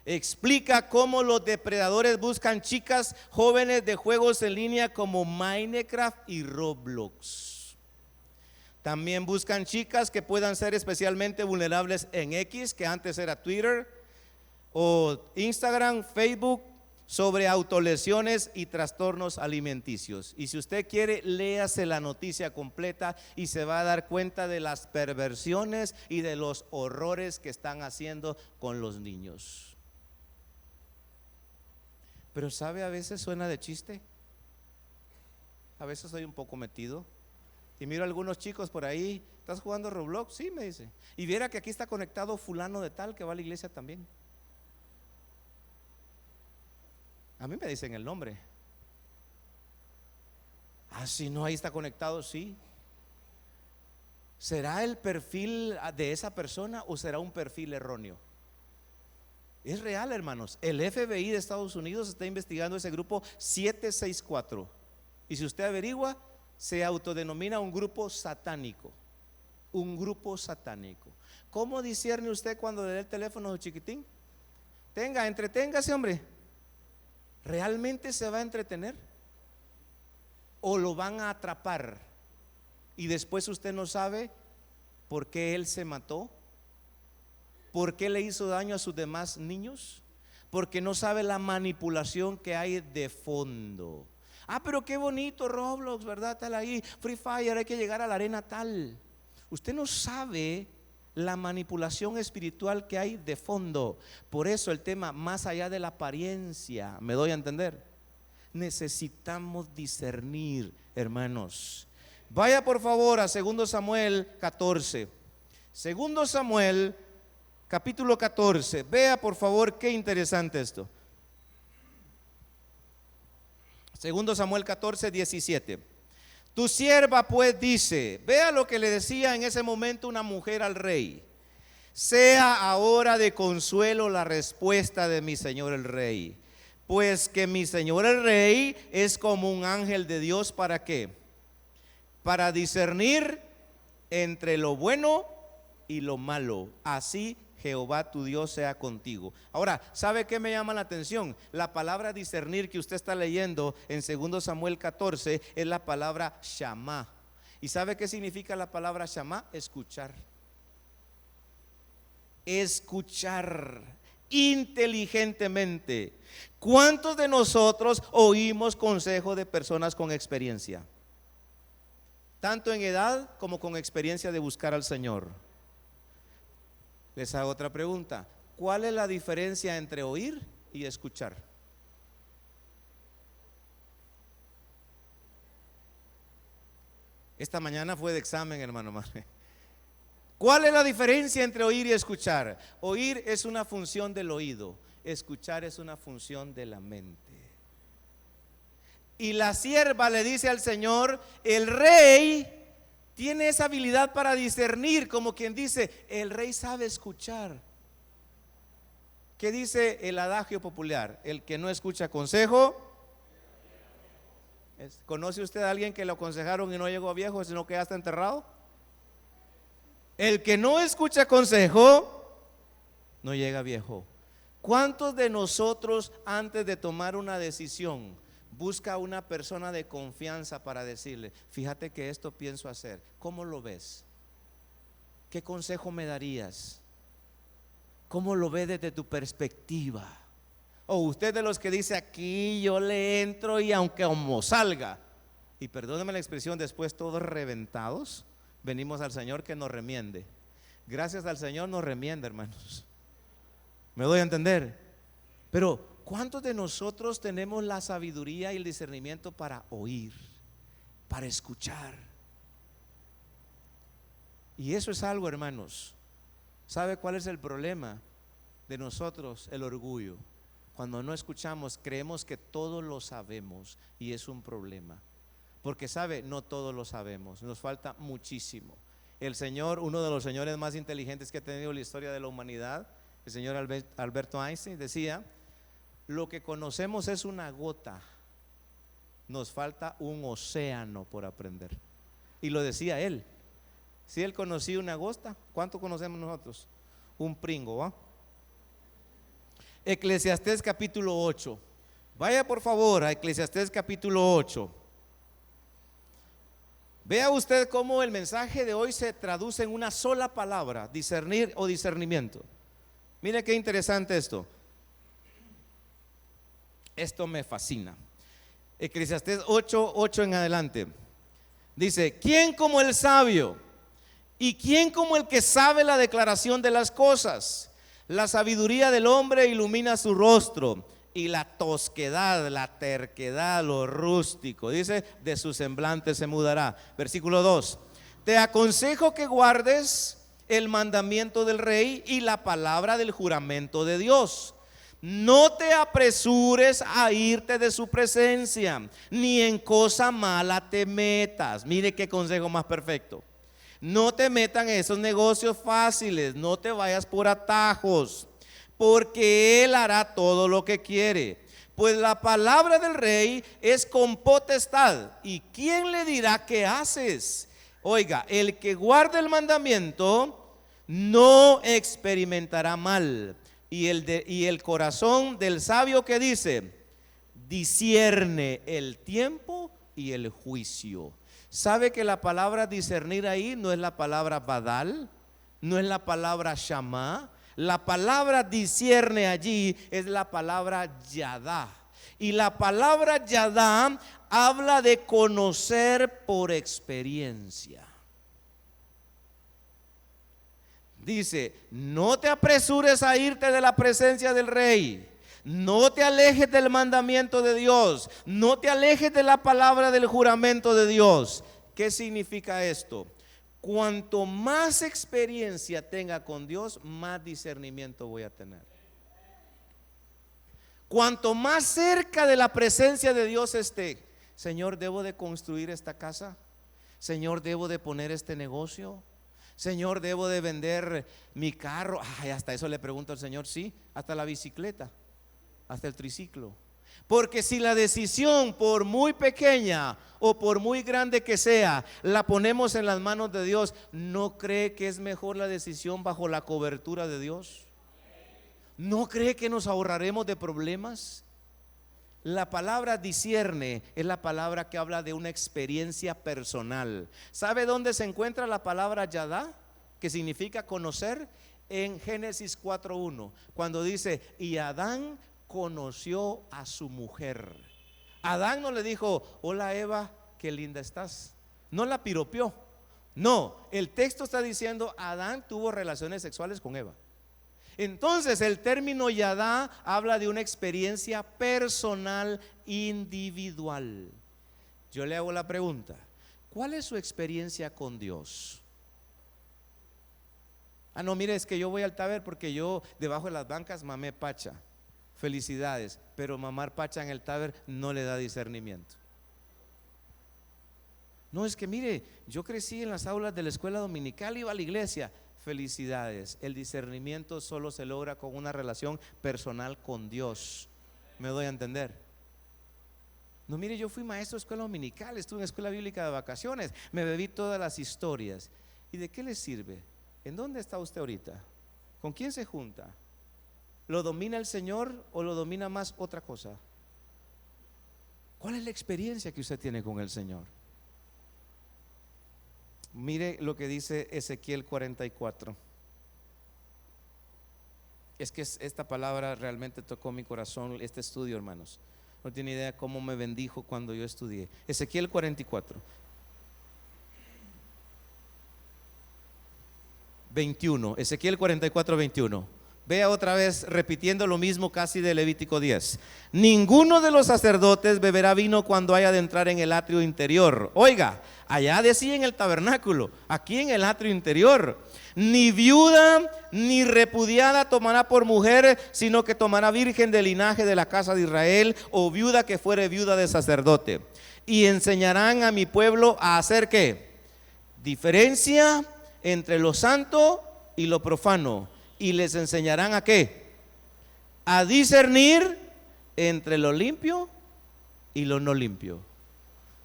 Speaker 3: Explica cómo los depredadores buscan chicas jóvenes de juegos en línea como Minecraft y Roblox. También buscan chicas que puedan ser especialmente vulnerables en X, que antes era Twitter, o Instagram, Facebook, sobre autolesiones y trastornos alimenticios. Y si usted quiere, léase la noticia completa y se va a dar cuenta de las perversiones y de los horrores que están haciendo con los niños. Pero sabe, a veces suena de chiste. A veces soy un poco metido y miro a algunos chicos por ahí. ¿Estás jugando Roblox? Sí, me dice. Y viera que aquí está conectado fulano de tal que va a la iglesia también. A mí me dicen el nombre. Ah, sí, no, ahí está conectado, sí. ¿Será el perfil de esa persona o será un perfil erróneo? Es real, hermanos. El FBI de Estados Unidos está investigando ese grupo 764. Y si usted averigua, se autodenomina un grupo satánico. Un grupo satánico. ¿Cómo discierne usted cuando le dé el teléfono a su chiquitín? Entreténgase, hombre. ¿Realmente se va a entretener? ¿O lo van a atrapar? Y después usted no sabe por qué él se mató, por qué le hizo daño a sus demás niños, porque no sabe la manipulación que hay de fondo. Ah, pero qué bonito Roblox, ¿verdad? Tal ahí, Free Fire, hay que llegar a la arena tal. Usted no sabe la manipulación espiritual que hay de fondo. Por eso el tema, más allá de la apariencia, ¿me doy a entender? Necesitamos discernir, hermanos. Vaya por favor a 2 Samuel 14. 2 Samuel capítulo 14. Vea por favor qué interesante esto. 2 Samuel 14, 17. Tu sierva pues dice, vea lo que le decía en ese momento una mujer al rey: sea ahora de consuelo la respuesta de mi señor el rey, pues que mi señor el rey es como un ángel de Dios. ¿Para qué? Para discernir entre lo bueno y lo malo. Así Jehová tu Dios sea contigo. Ahora, ¿sabe qué me llama la atención? La palabra discernir que usted está leyendo en 2 Samuel 14 es la palabra shamá. ¿Y sabe qué significa la palabra shamá? Escuchar. Escuchar inteligentemente. ¿Cuántos de nosotros oímos consejo de personas con experiencia? Tanto en edad como con experiencia de buscar al Señor. Les hago otra pregunta. ¿Cuál es la diferencia entre oír y escuchar? Esta mañana fue de examen, hermano. ¿Cuál es la diferencia entre oír y escuchar? Oír es una función del oído, escuchar es una función de la mente. Y la sierva le dice al Señor: el rey tiene esa habilidad para discernir, como quien dice, el rey sabe escuchar. ¿Qué dice el adagio popular? El que no escucha consejo. ¿Conoce usted a alguien que lo aconsejaron y no llegó a viejo, sino que ya está enterrado? El que no escucha consejo no llega viejo. ¿Cuántos de nosotros antes de tomar una decisión busca a una persona de confianza para decirle: fíjate que esto pienso hacer, ¿cómo lo ves? ¿Qué consejo me darías? ¿Cómo lo ves desde tu perspectiva? O usted de los que dice: aquí yo le entro y aunque como salga, y perdóneme la expresión, después todos reventados, venimos al Señor que nos remiende. Gracias al Señor nos remiende, hermanos. ¿Me doy a entender? Pero ¿cuántos de nosotros tenemos la sabiduría y el discernimiento para oír, para escuchar? Y eso es algo, hermanos. ¿Sabe cuál es el problema de nosotros? El orgullo. Cuando no escuchamos, creemos que todo lo sabemos, y es un problema. Porque sabe, no todo lo sabemos, nos falta muchísimo. El Señor, uno de los señores más inteligentes que ha tenido la historia de la humanidad, el señor Alberto Einstein, decía: lo que conocemos es una gota nos falta un océano por aprender. Y lo decía él. Si él conocía una agosta, ¿cuánto conocemos nosotros? Un pringo, ¿va? Eclesiastés capítulo 8. Vaya por favor a Eclesiastés capítulo 8. Vea usted cómo el mensaje de hoy se traduce en una sola palabra: discernir o discernimiento. Mire qué interesante esto. Esto me fascina. Eclesiastés 8:8 en adelante. Dice: ¿quién como el sabio? ¿Y quién como el que sabe la declaración de las cosas? La sabiduría del hombre ilumina su rostro, y la tosquedad, la terquedad, lo rústico, dice, de su semblante se mudará. Versículo 2: te aconsejo que guardes el mandamiento del rey y la palabra del juramento de Dios. No te apresures a irte de su presencia, ni en cosa mala te metas. Mire qué consejo más perfecto. No te metan en esos negocios fáciles, no te vayas por atajos, porque Él hará todo lo que quiere. Pues la palabra del rey es con potestad, ¿y quién le dirá qué haces? Oiga, el que guarda el mandamiento no experimentará mal. Y el corazón del sabio, que dice, discierne el tiempo y el juicio. ¿Sabe que la palabra discernir ahí no es la palabra badal? No es la palabra shamá. La palabra discierne allí es la palabra yadá. Y la palabra yadá habla de conocer por experiencia. Dice: no te apresures a irte de la presencia del rey. No te alejes del mandamiento de Dios. No te alejes de la palabra del juramento de Dios. ¿Qué significa esto? Cuanto más experiencia tenga con Dios, más discernimiento voy a tener. Cuanto más cerca de la presencia de Dios esté: Señor, ¿debo de construir esta casa? Señor, ¿debo de poner este negocio? Señor, ¿debo de vender mi carro? Ay, hasta eso le pregunto al Señor. Sí, hasta la bicicleta, hasta el triciclo. Porque si la decisión, por muy pequeña o por muy grande que sea, la ponemos en las manos de Dios, ¿no cree que es mejor la decisión bajo la cobertura de Dios? ¿No cree que nos ahorraremos de problemas? La palabra discierne es la palabra que habla de una experiencia personal. ¿Sabe dónde se encuentra la palabra yadá? Que significa conocer. En Génesis 4:1, cuando dice: y Adán conoció a su mujer. Adán no le dijo: hola Eva, qué linda estás. No la piropeó. No, el texto está diciendo: Adán tuvo relaciones sexuales con Eva. Entonces el término yadá habla de una experiencia personal, individual. Yo le hago la pregunta: ¿cuál es su experiencia con Dios? Ah, no, mire, es que yo voy al taber porque yo debajo de las bancas mamé pacha. Felicidades, pero mamar pacha en el taber no le da discernimiento. No, es que mire, yo crecí en las aulas de la escuela dominical, iba a la iglesia. Felicidades, el discernimiento solo se logra con una relación personal con Dios. ¿Me doy a entender? No, mire, yo fui maestro de escuela dominical, estuve en escuela bíblica de vacaciones, me bebí todas las historias. ¿Y de qué le sirve? ¿En dónde está usted ahorita? ¿Con quién se junta? ¿Lo domina el Señor o lo domina más otra cosa? ¿Cuál es la experiencia que usted tiene con el Señor? Mire lo que dice Ezequiel 44. Es que esta palabra realmente tocó mi corazón, este estudio, hermanos. No tiene idea cómo me bendijo cuando yo estudié. Ezequiel 44, 21. Ezequiel 44, 21. Vea otra vez repitiendo lo mismo casi de Levítico 10. Ninguno de los sacerdotes beberá vino cuando haya de entrar en el atrio interior. Oiga, allá decía en el tabernáculo, aquí en el atrio interior. Ni viuda ni repudiada tomará por mujer, sino que tomará virgen del linaje de la casa de Israel, o viuda que fuere viuda de sacerdote. Y enseñarán a mi pueblo a hacer ¿qué? Diferencia entre lo santo y lo profano. Y les enseñarán a ¿qué? A discernir entre lo limpio y lo no limpio.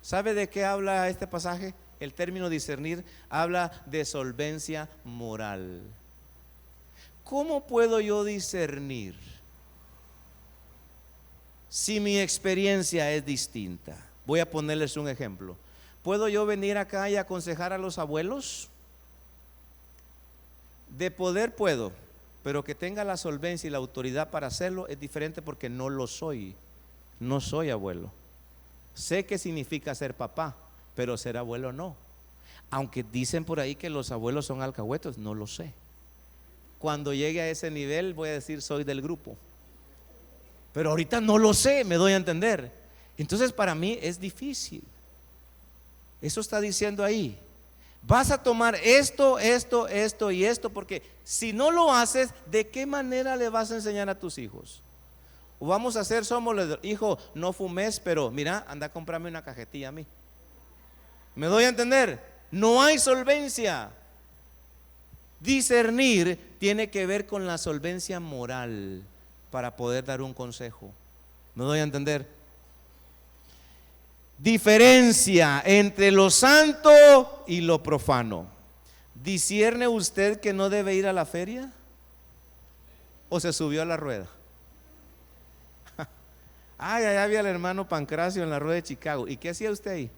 Speaker 3: ¿Sabe de qué habla este pasaje? El término discernir habla de solvencia moral. ¿Cómo puedo yo discernir si mi experiencia es distinta? Voy a ponerles un ejemplo. ¿Puedo yo venir acá y aconsejar a los abuelos? De poder puedo, pero que tenga la solvencia y la autoridad para hacerlo es diferente, porque no lo soy. No soy abuelo. Sé qué significa ser papá, pero ser abuelo no. Aunque dicen por ahí que los abuelos son alcahuetos, no lo sé. Cuando llegue a ese nivel voy a decir soy del grupo, pero ahorita no lo sé, me doy a entender. Entonces para mí es difícil. Eso está diciendo ahí. Vas a tomar esto y esto, porque si no lo haces, ¿de qué manera le vas a enseñar a tus hijos? O vamos a hacer, somos los hijo, no fumes, pero mira, anda a comprarme una cajetilla a mí. ¿Me doy a entender? No hay solvencia. Discernir tiene que ver con la solvencia moral para poder dar un consejo. ¿Me doy a entender? Diferencia entre lo santo y lo profano. ¿Discierne usted que no debe ir a la feria? ¿O se subió a la rueda? Ay, allá había el hermano Pancracio en la rueda de Chicago. ¿Y qué hacía usted ahí?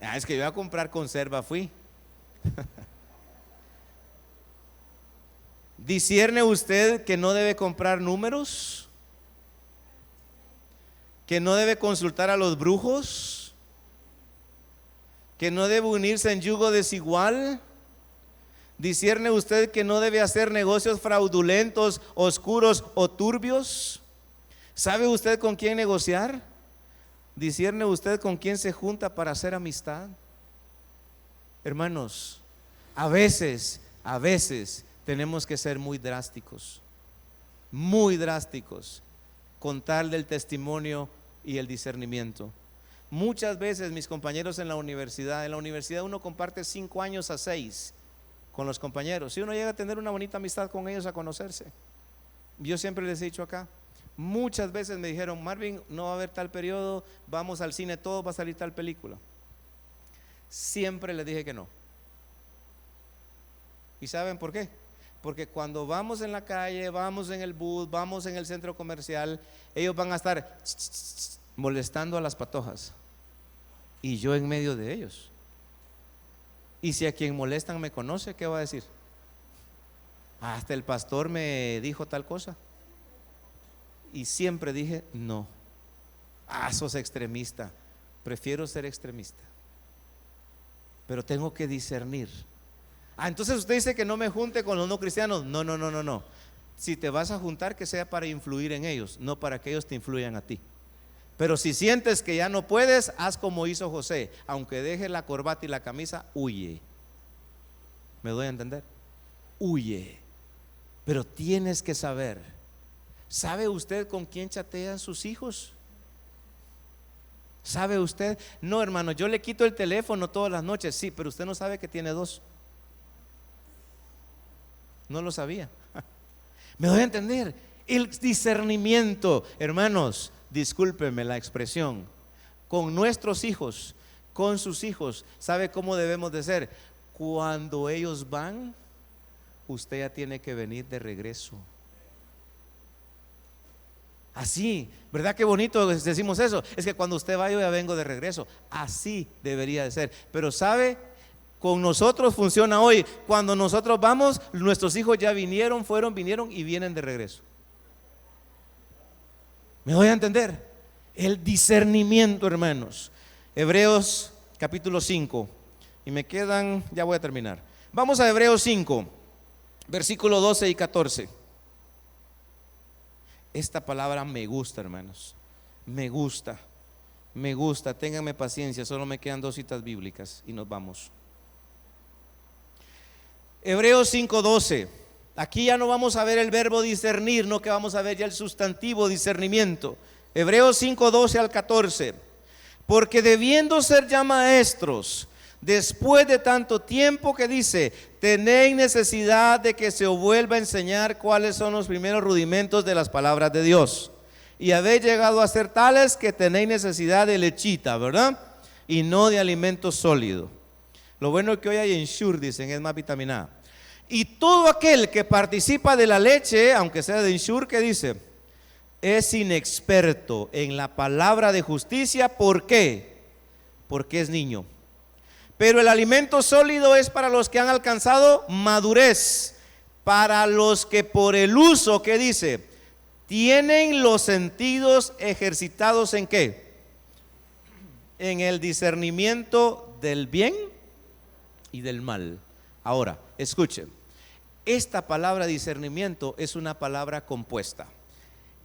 Speaker 3: Es que yo iba a comprar conserva, fui. ¿Discierne usted que no debe comprar números? ¿Que no debe consultar a los brujos? ¿Que no debe unirse en yugo desigual? ¿Discierne usted que no debe hacer negocios fraudulentos, oscuros o turbios? ¿Sabe usted con quién negociar? ¿Discierne usted con quién se junta para hacer amistad? Hermanos, a veces tenemos que ser muy drásticos con tal del testimonio y el discernimiento. Muchas veces mis compañeros en la universidad uno comparte 5 años a 6 con los compañeros. Si uno llega a tener una bonita amistad con ellos, a conocerse. Yo siempre les he dicho acá, muchas veces me dijeron: Marvin, no va a haber tal periodo, vamos al cine todos, va a salir tal película. Siempre les dije que no. ¿Y saben por qué? Porque cuando vamos en la calle, vamos en el bus, vamos en el centro comercial, ellos van a estar molestando a las patojas y yo en medio de ellos. Y si a quien molestan me conoce, ¿qué va a decir? Hasta el pastor me dijo tal cosa. Y siempre dije no. Sos extremista. Prefiero ser extremista, pero tengo que discernir. Entonces usted dice que no me junte con los no cristianos. No. Si te vas a juntar, que sea para influir en ellos, no para que ellos te influyan a ti. Pero si sientes que ya no puedes, haz como hizo José. Aunque deje la corbata y la camisa, huye. ¿Me doy a entender? Huye. Pero tienes que saber. ¿Sabe usted con quién chatean sus hijos? ¿Sabe usted? No, hermano, yo le quito el teléfono todas las noches. Sí, pero usted no sabe que tiene 2. No lo sabía. ¿Me doy a entender? El discernimiento, hermanos, discúlpenme la expresión, con nuestros hijos, con sus hijos, ¿sabe cómo debemos de ser? Cuando ellos van, usted ya tiene que venir de regreso. Así, ¿verdad? Qué bonito decimos eso. Es que cuando usted va, yo ya vengo de regreso. Así debería de ser. Pero ¿sabe? Con nosotros funciona hoy. Cuando nosotros vamos, nuestros hijos ya vinieron y vienen de regreso. ¿Me doy a entender? El discernimiento, hermanos. Hebreos capítulo 5. Y me quedan, ya voy a terminar. Vamos a Hebreos 5, versículo 12 y 14. Esta palabra me gusta, hermanos. Me gusta. Ténganme paciencia, solo me quedan 2 citas bíblicas y nos vamos. Hebreos 5:12. Aquí ya no vamos a ver el verbo discernir, no, que vamos a ver ya el sustantivo discernimiento. Hebreos 5:12 al 14. Porque debiendo ser ya maestros, después de tanto tiempo, que dice, tenéis necesidad de que se os vuelva a enseñar cuáles son los primeros rudimentos de las palabras de Dios. y habéis llegado a ser tales que tenéis necesidad de lechita, ¿verdad? Y no de alimento sólido. Lo bueno es que hoy hay Ensure, dicen, es más vitamina A. Y todo aquel que participa de la leche, aunque sea de Ensure, ¿qué dice? Es inexperto en la palabra de justicia. ¿Por qué? Porque es niño. Pero el alimento sólido es para los que han alcanzado madurez, para los que por el uso, ¿qué dice? Tienen los sentidos ejercitados ¿en qué? En el discernimiento del bien y del mal. Ahora, escuchen, esta palabra discernimiento es una palabra compuesta.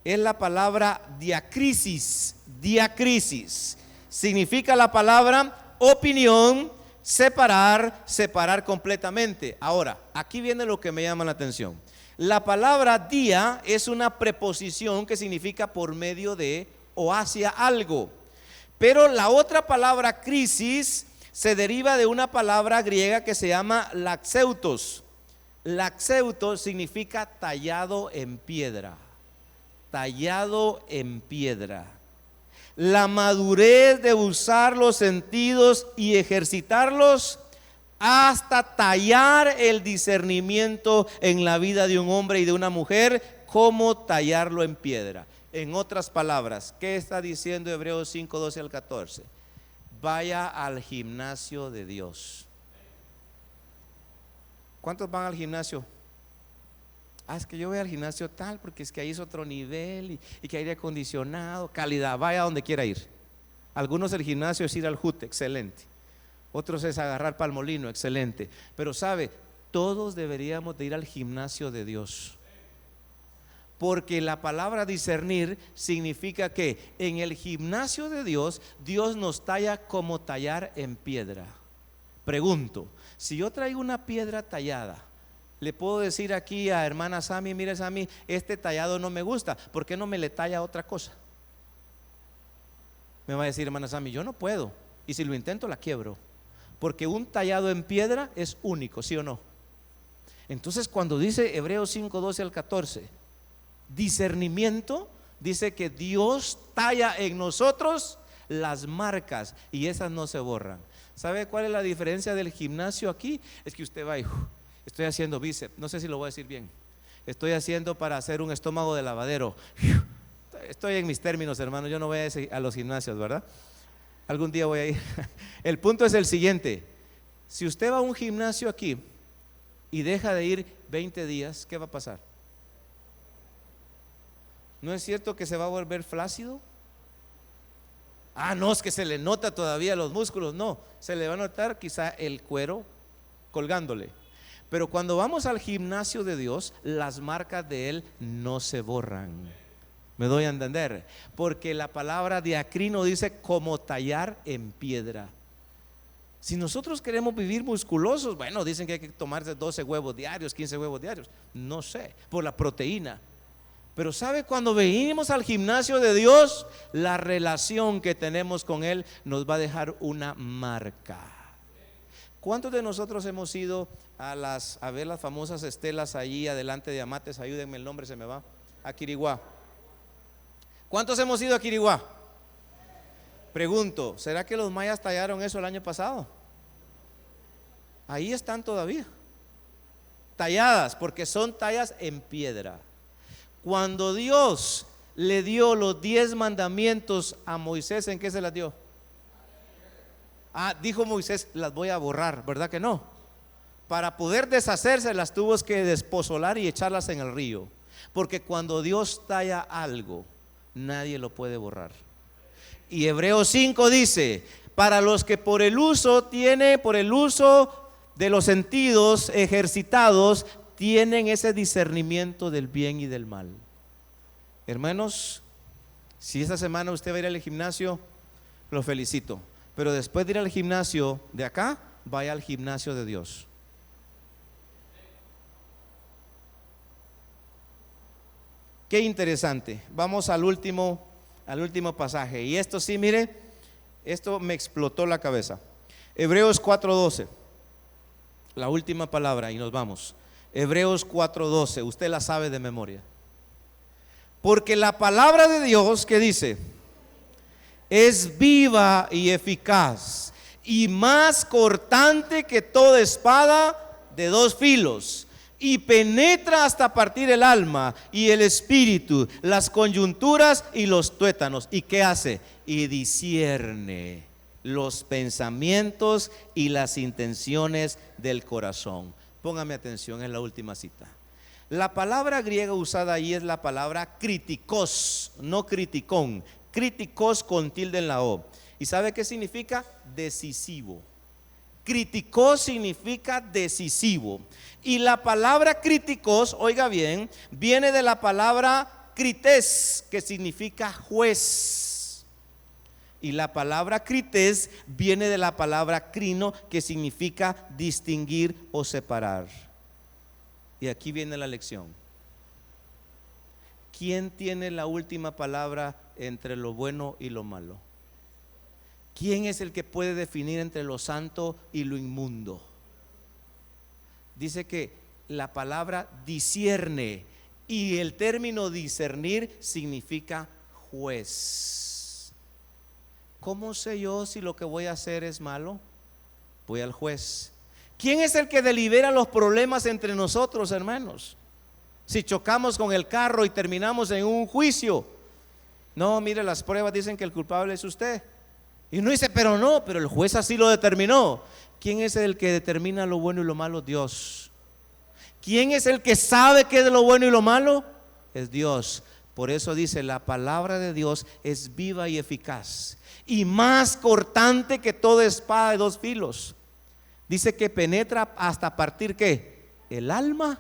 Speaker 3: Es la palabra diacrisis. Diacrisis significa la palabra opinión, separar, separar completamente. Ahora, aquí viene lo que me llama la atención. La palabra dia es una preposición que significa por medio de o hacia algo. Pero la otra palabra crisis se deriva de una palabra griega que se llama laxeutos. Laxeutos significa tallado en piedra. Tallado en piedra. La madurez de usar los sentidos y ejercitarlos hasta tallar el discernimiento en la vida de un hombre y de una mujer, como tallarlo en piedra. En otras palabras, ¿qué está diciendo Hebreos 5, 12 al 14? Vaya al gimnasio de Dios. ¿Cuántos van al gimnasio? Es que yo voy al gimnasio tal porque es que ahí es otro nivel y que aire acondicionado, calidad, vaya donde quiera ir. Algunos el gimnasio es ir al JUT, excelente. Otros es agarrar palmolino, excelente. Pero sabe, todos deberíamos de ir al gimnasio de Dios. Porque la palabra discernir significa que en el gimnasio de Dios, Dios nos talla como tallar en piedra. Pregunto, si yo traigo una piedra tallada, le puedo decir aquí a hermana Sami, mire Sami, este tallado no me gusta, ¿por qué no me le talla otra cosa? Me va a decir hermana Sami, yo no puedo, y si lo intento la quiebro, porque un tallado en piedra es único, ¿sí o no? Entonces cuando dice Hebreos 5, 12 al 14, discernimiento, dice que Dios talla en nosotros las marcas y esas no se borran. ¿Sabe cuál es la diferencia del gimnasio aquí? Es que usted va y estoy haciendo bíceps, no sé si lo voy a decir bien, estoy haciendo para hacer un estómago de lavadero. Estoy en mis términos, hermano, yo no voy a los gimnasios, ¿verdad? Algún día voy a ir. El punto es el siguiente: si usted va a un gimnasio aquí y deja de ir 20 días, ¿qué va a pasar? ¿No es cierto que se va a volver flácido? No, es que se le nota todavía los músculos. No, se le va a notar quizá el cuero colgándole. Pero cuando vamos al gimnasio de Dios, las marcas de Él no se borran. ¿Me doy a entender? Porque la palabra diacrino dice como tallar en piedra. Si nosotros queremos vivir musculosos, bueno, dicen que hay que tomarse 12 huevos diarios, 15 huevos diarios, no sé, por la proteína. Pero ¿sabe? Cuando venimos al gimnasio de Dios, la relación que tenemos con Él nos va a dejar una marca. ¿Cuántos de nosotros hemos ido a ver las famosas estelas allí adelante de Amates? Ayúdenme, el nombre se me va. A Quiriguá. ¿Cuántos hemos ido a Quiriguá? Pregunto, ¿será que los mayas tallaron eso el año pasado? Ahí están todavía, talladas, porque son tallas en piedra. Cuando Dios le dio los 10 mandamientos a Moisés, ¿en qué se las dio? Dijo Moisés, las voy a borrar, ¿verdad que no? Para poder deshacerse las tuvo que desposolar y echarlas en el río. Porque cuando Dios talla algo, nadie lo puede borrar. Y Hebreos 5 dice, para los que por el uso de los sentidos ejercitados, tienen ese discernimiento del bien y del mal. Hermanos, si esta semana usted va a ir al gimnasio, lo felicito. Pero después de ir al gimnasio de acá, vaya al gimnasio de Dios. Qué interesante. Vamos al último pasaje. Y esto sí, mire, esto me explotó la cabeza. Hebreos 4:12. La última palabra y nos vamos. Hebreos 4:12, usted la sabe de memoria. Porque la palabra de Dios, ¿qué dice? Es viva y eficaz y más cortante que toda espada de dos filos, y penetra hasta partir el alma y el espíritu, las coyunturas y los tuétanos. ¿Y qué hace? Y discierne los pensamientos y las intenciones del corazón. Póngame atención en la última cita. La palabra griega usada ahí es la palabra kritikos, no criticón. Kritikos con tilde en la O. ¿Y sabe qué significa? Decisivo. Kritikos significa decisivo. Y la palabra kritikos, oiga bien, viene de la palabra krites, que significa juez. Y la palabra krites viene de la palabra krino, que significa distinguir o separar. Y aquí viene la lección. ¿Quién tiene la última palabra entre lo bueno y lo malo? ¿Quién es el que puede definir entre lo santo y lo inmundo? Dice que la palabra discierne, y el término discernir significa juez. ¿Cómo sé yo si lo que voy a hacer es malo? Voy al juez. ¿Quién es el que delibera los problemas entre nosotros, hermanos? Si chocamos con el carro y terminamos en un juicio, no, mire, las pruebas dicen que el culpable es usted. Y uno dice, pero no, pero el juez así lo determinó. ¿Quién es el que determina lo bueno y lo malo? Dios. ¿Quién es el que sabe qué es lo bueno y lo malo? Es Dios. Por eso dice, la palabra de Dios es viva y eficaz y más cortante que toda espada de dos filos. Dice que penetra hasta partir ¿qué? El alma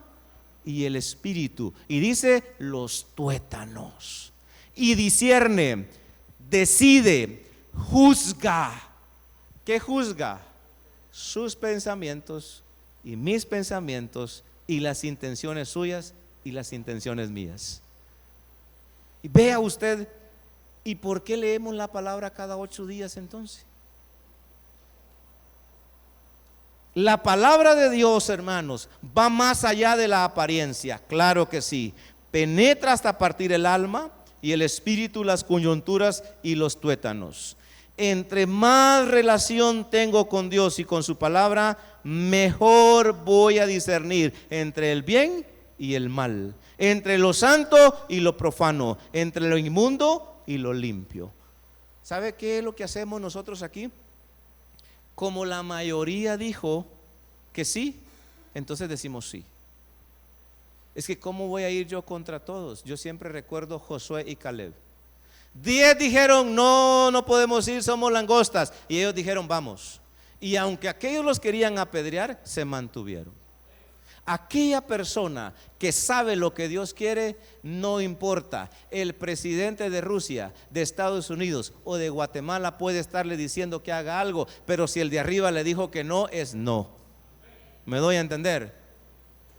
Speaker 3: y el espíritu. Y dice los tuétanos. Y discierne, decide, juzga. ¿Qué juzga? Sus pensamientos y mis pensamientos y las intenciones suyas y las intenciones mías. Y vea usted, ¿y por qué leemos la palabra cada 8 días entonces? La palabra de Dios, hermanos, va más allá de la apariencia, claro que sí. Penetra hasta partir el alma y el espíritu, las coyunturas y los tuétanos. Entre más relación tengo con Dios y con su palabra, mejor voy a discernir entre el bien y el mal, entre lo santo y lo profano, entre lo inmundo y lo limpio. ¿Sabe qué es lo que hacemos nosotros aquí? Como la mayoría dijo que sí, entonces decimos sí. Es que ¿cómo voy a ir yo contra todos? Yo siempre recuerdo Josué y Caleb. 10 dijeron no podemos ir, somos langostas, y ellos dijeron vamos. Y aunque aquellos los querían apedrear, se mantuvieron. Aquella persona que sabe lo que Dios quiere, no importa. El presidente de Rusia, de Estados Unidos o de Guatemala puede estarle diciendo que haga algo, pero si el de arriba le dijo que no, es no. ¿Me doy a entender?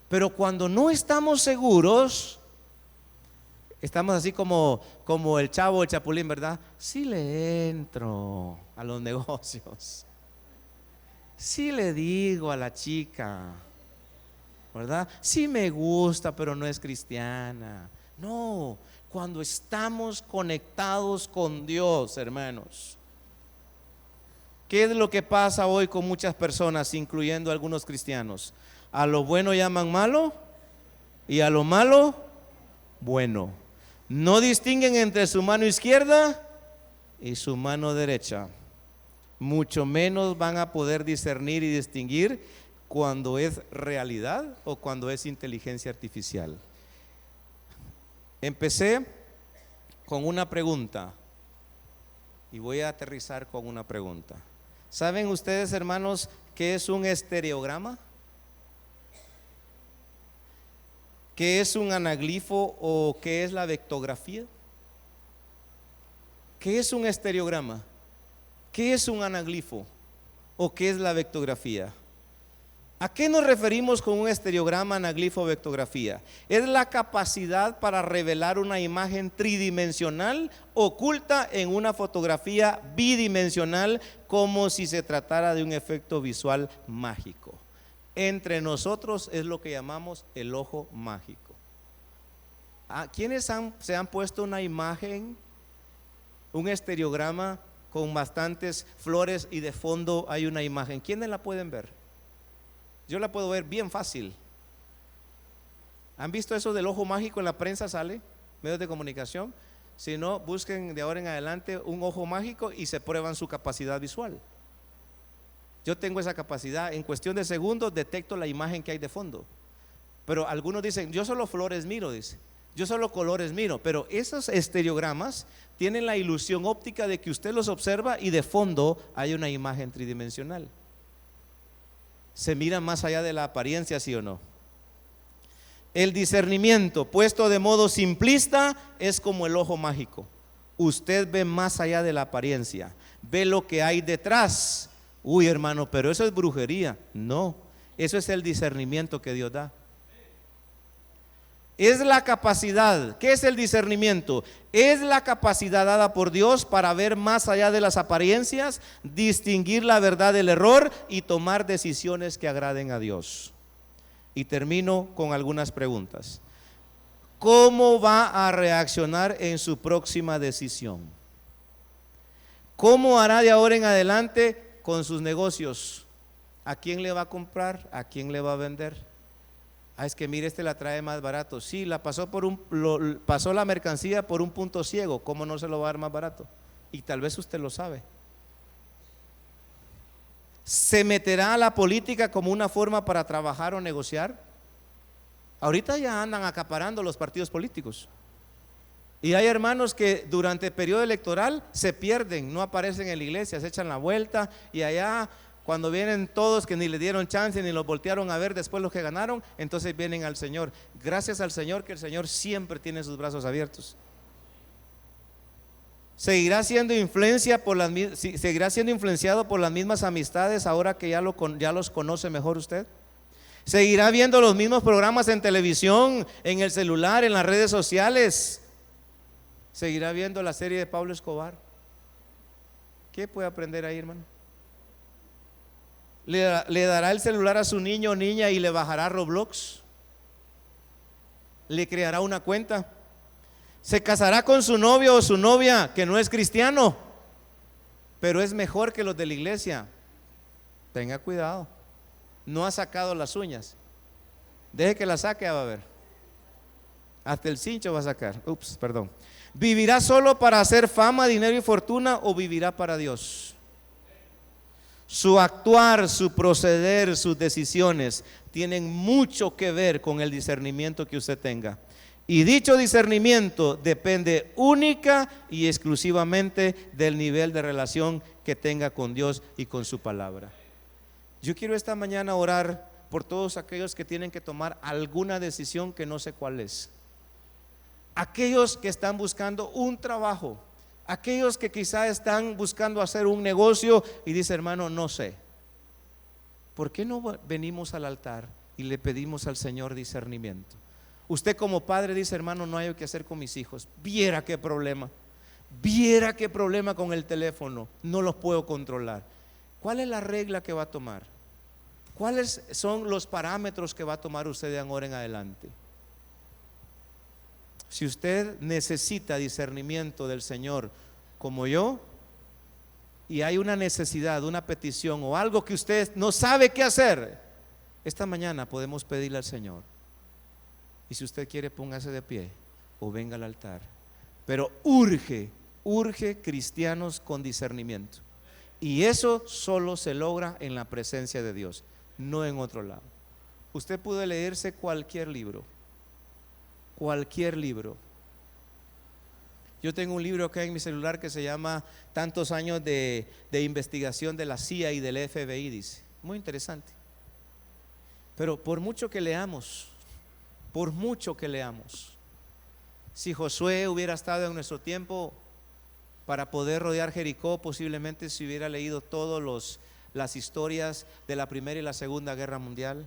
Speaker 3: Pero cuando no estamos seguros, estamos así como el chavo, el chapulín, ¿verdad? Sí le entro a los negocios, sí le digo a la chica, ¿verdad? Sí me gusta, pero no es cristiana. No, cuando estamos conectados con Dios, hermanos. ¿Qué es lo que pasa hoy con muchas personas, incluyendo algunos cristianos? A lo bueno llaman malo y a lo malo bueno. No distinguen entre su mano izquierda y su mano derecha. Mucho menos van a poder discernir y distinguir cuando es realidad o cuando es inteligencia artificial. Empecé con una pregunta y voy a aterrizar con una pregunta. ¿Saben ustedes, hermanos, qué es un estereograma? ¿Qué es un anaglifo o qué es la vectografía? ¿Qué es un estereograma? ¿Qué es un anaglifo o qué es la vectografía? ¿A qué nos referimos con un estereograma, anaglifo o vectografía? Es la capacidad para revelar una imagen tridimensional oculta en una fotografía bidimensional, como si se tratara de un efecto visual mágico. Entre nosotros es lo que llamamos el ojo mágico. ¿Quiénes se han puesto una imagen, un estereograma con bastantes flores y de fondo hay una imagen? ¿Quiénes la pueden ver? Yo la puedo ver bien fácil. ¿Han visto eso del ojo mágico? En la prensa sale, medios de comunicación. Si no, busquen de ahora en adelante un ojo mágico y se prueban su capacidad visual. Yo tengo esa capacidad, en cuestión de segundos detecto la imagen que hay de fondo. Pero algunos dicen, yo solo flores miro, dice, yo solo colores miro. Pero esos estereogramas tienen la ilusión óptica de que usted los observa y de fondo hay una imagen tridimensional. Se mira más allá de la apariencia, ¿sí o no? El discernimiento, puesto de modo simplista, es como el ojo mágico. Usted ve más allá de la apariencia, ve lo que hay detrás. Uy, hermano, pero eso es brujería. No, eso es el discernimiento que Dios da. Es la capacidad. ¿Qué es el discernimiento? Es la capacidad dada por Dios para ver más allá de las apariencias, distinguir la verdad del error y tomar decisiones que agraden a Dios. Y termino con algunas preguntas. ¿Cómo va a reaccionar en su próxima decisión? ¿Cómo hará de ahora en adelante con sus negocios? ¿A quién le va a comprar? ¿A quién le va a vender? Es que mire, la trae más barato. Sí, pasó la mercancía por un punto ciego. ¿Cómo no se lo va a dar más barato? Y tal vez usted lo sabe. ¿Se meterá a la política como una forma para trabajar o negociar? Ahorita ya andan acaparando los partidos políticos. Y hay hermanos que durante el periodo electoral se pierden, no aparecen en la iglesia, se echan la vuelta y allá cuando vienen todos que ni le dieron chance ni los voltearon a ver después los que ganaron, entonces vienen al Señor. Gracias al Señor que el Señor siempre tiene sus brazos abiertos. Seguirá siendo influenciado por las mismas amistades ahora que ya los conoce mejor usted. Seguirá viendo los mismos programas en televisión, en el celular, en las redes sociales. Seguirá viendo la serie de Pablo Escobar. ¿Qué puede aprender ahí, hermano? ¿Le dará el celular a su niño o niña y le bajará Roblox? ¿Le creará una cuenta? ¿Se casará con su novio o su novia que no es cristiano, pero es mejor que los de la iglesia? Tenga cuidado. No ha sacado las uñas. Deje que las saque, va a ver. Hasta el cincho va a sacar. Ups, perdón. ¿Vivirá solo para hacer fama, dinero y fortuna o vivirá para Dios? Su actuar, su proceder, sus decisiones tienen mucho que ver con el discernimiento que usted tenga. Y dicho discernimiento depende única y exclusivamente del nivel de relación que tenga con Dios y con su palabra. Yo quiero esta mañana orar por todos aquellos que tienen que tomar alguna decisión que no sé cuál es. Aquellos que están buscando un trabajo, aquellos que quizá están buscando hacer un negocio y dice, hermano, no sé. ¿Por qué no venimos al altar y le pedimos al Señor discernimiento? Usted como padre dice, hermano, no hay que hacer con mis hijos. Viera qué problema con el teléfono, no los puedo controlar. ¿Cuál es la regla que va a tomar? ¿Cuáles son los parámetros que va a tomar usted de ahora en adelante? Si usted necesita discernimiento del Señor como yo, y hay una necesidad, una petición o algo que usted no sabe qué hacer, esta mañana podemos pedirle al Señor. Y si usted quiere, póngase de pie o venga al altar. Pero urge cristianos con discernimiento. Y eso solo se logra en la presencia de Dios, no en otro lado. Usted puede leerse cualquier libro. Yo tengo un libro acá en mi celular que se llama Tantos años de investigación de la CIA y del FBI, dice. Muy interesante. Pero por mucho que leamos, si Josué hubiera estado en nuestro tiempo para poder rodear Jericó, posiblemente se hubiera leído todas las historias de la Primera y la Segunda Guerra Mundial.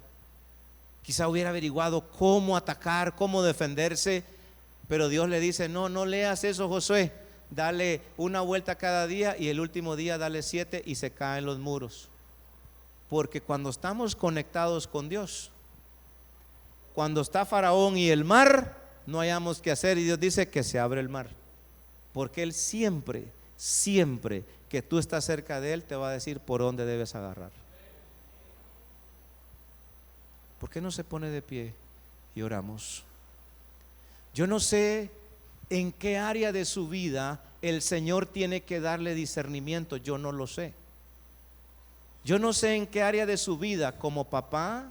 Speaker 3: Quizá hubiera averiguado cómo atacar, cómo defenderse, pero Dios le dice, no leas eso, Josué, dale una vuelta cada día y el último día dale 7 y se caen los muros. Porque cuando estamos conectados con Dios, cuando está Faraón y el mar, no hayamos que hacer, y Dios dice que se abre el mar, porque Él siempre, siempre que tú estás cerca de Él, te va a decir por dónde debes agarrar. ¿Por qué no se pone de pie y oramos? Yo no sé en qué área de su vida el Señor tiene que darle discernimiento, yo no lo sé. Yo no sé en qué área de su vida, como papá,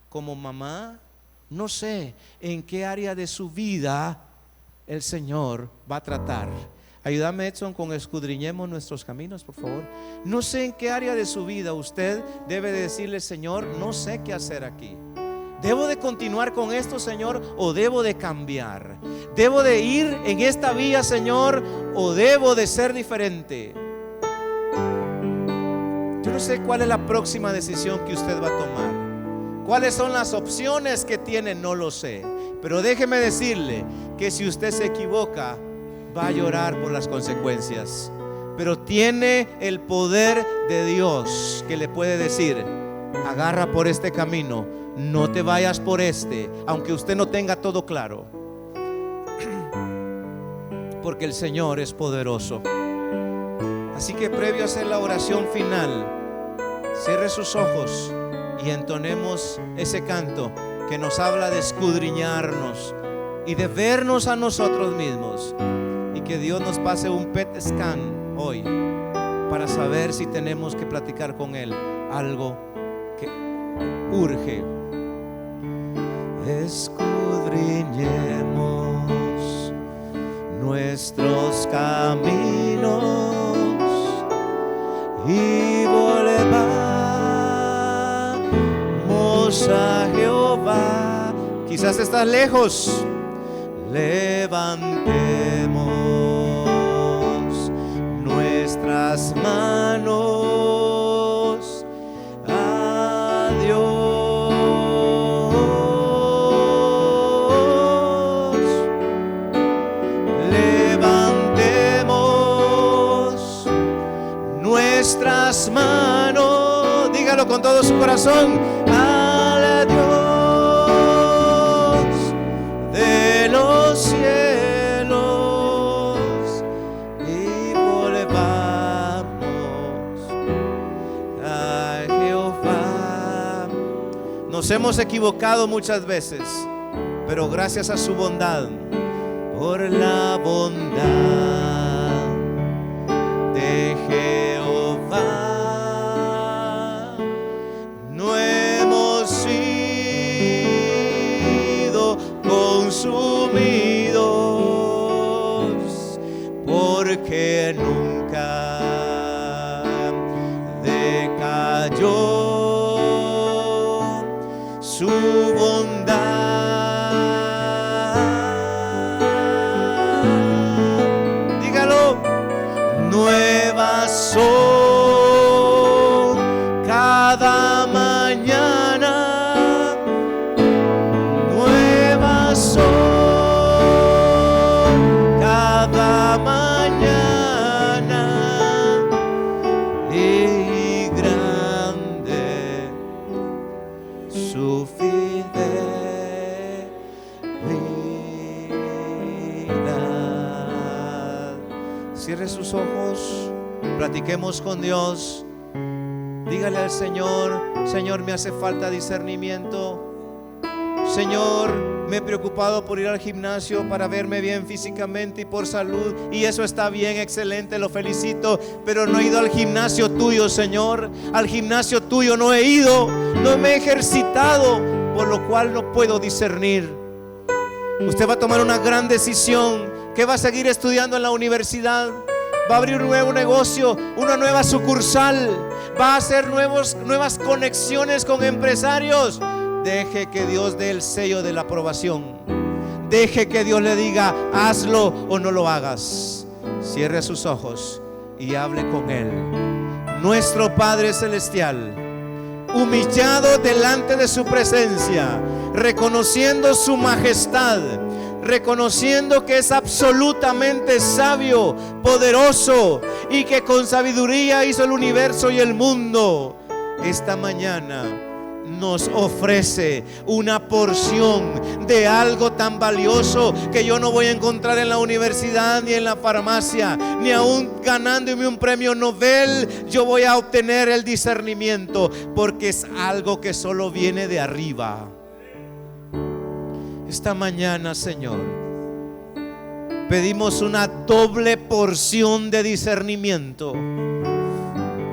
Speaker 3: como mamá, no sé en qué área de su vida el Señor va a tratar. Ayúdame, Edson, con escudriñemos nuestros caminos, por favor. No sé en qué área de su vida usted debe de decirle: Señor, no sé qué hacer aquí. ¿Debo de continuar con esto, Señor, o debo de cambiar? ¿Debo de ir en esta vía, Señor, o debo de ser diferente? Yo no sé cuál es la próxima decisión que usted va a tomar. ¿Cuáles son las opciones que tiene? No lo sé. Pero déjeme decirle que si usted se equivoca, va a llorar por las consecuencias. Pero tiene el poder de Dios que le puede decir: agarra por este camino, no te vayas por este, aunque usted no tenga todo claro. Porque el Señor es poderoso. Así que previo a hacer la oración final, cierre sus ojos y entonemos ese canto que nos habla de escudriñarnos y de vernos a nosotros mismos, y que Dios nos pase un PET scan hoy para saber si tenemos que platicar con Él algo que urge. Escudriñemos nuestros caminos y volvamos a Jehová. Quizás estás lejos. Levantemos nuestras manos a Dios. Levantemos nuestras manos, dígalo con todo su corazón, al Dios de los cielos, y volvamos a Jehová. Nos hemos equivocado muchas veces, pero gracias a su bondad, por la bondad de Jehová, no hemos sido consumidos, porque nunca decayó su bondad. Dígalo. Nuevas son cada mañana, nuevas son cada mañana, y grande su fidelidad. Cierre sus ojos, platiquemos con Dios. Dígale al Señor: Señor, me hace falta discernimiento. Señor, me he preocupado por ir al gimnasio para verme bien físicamente y por salud, y eso está bien, excelente, lo felicito, pero no he ido al gimnasio tuyo, Señor. Al gimnasio tuyo no he ido, no me he ejercitado, por lo cual no puedo discernir. Usted va a tomar una gran decisión: que va a seguir estudiando en la universidad, va a abrir un nuevo negocio, una nueva sucursal, va a hacer nuevas conexiones con empresarios. Deje que Dios dé el sello de la aprobación. Deje que Dios le diga: hazlo o no lo hagas. Cierre sus ojos y hable con Él. Nuestro Padre Celestial, humillado delante de su presencia, reconociendo su majestad, reconociendo que es absolutamente sabio, poderoso, y que con sabiduría hizo el universo y el mundo. Esta mañana nos ofrece una porción de algo tan valioso que yo no voy a encontrar en la universidad ni en la farmacia, ni aún ganándome un premio Nobel yo voy a obtener el discernimiento, porque es algo que solo viene de arriba. Esta mañana, Señor, pedimos una doble porción de discernimiento.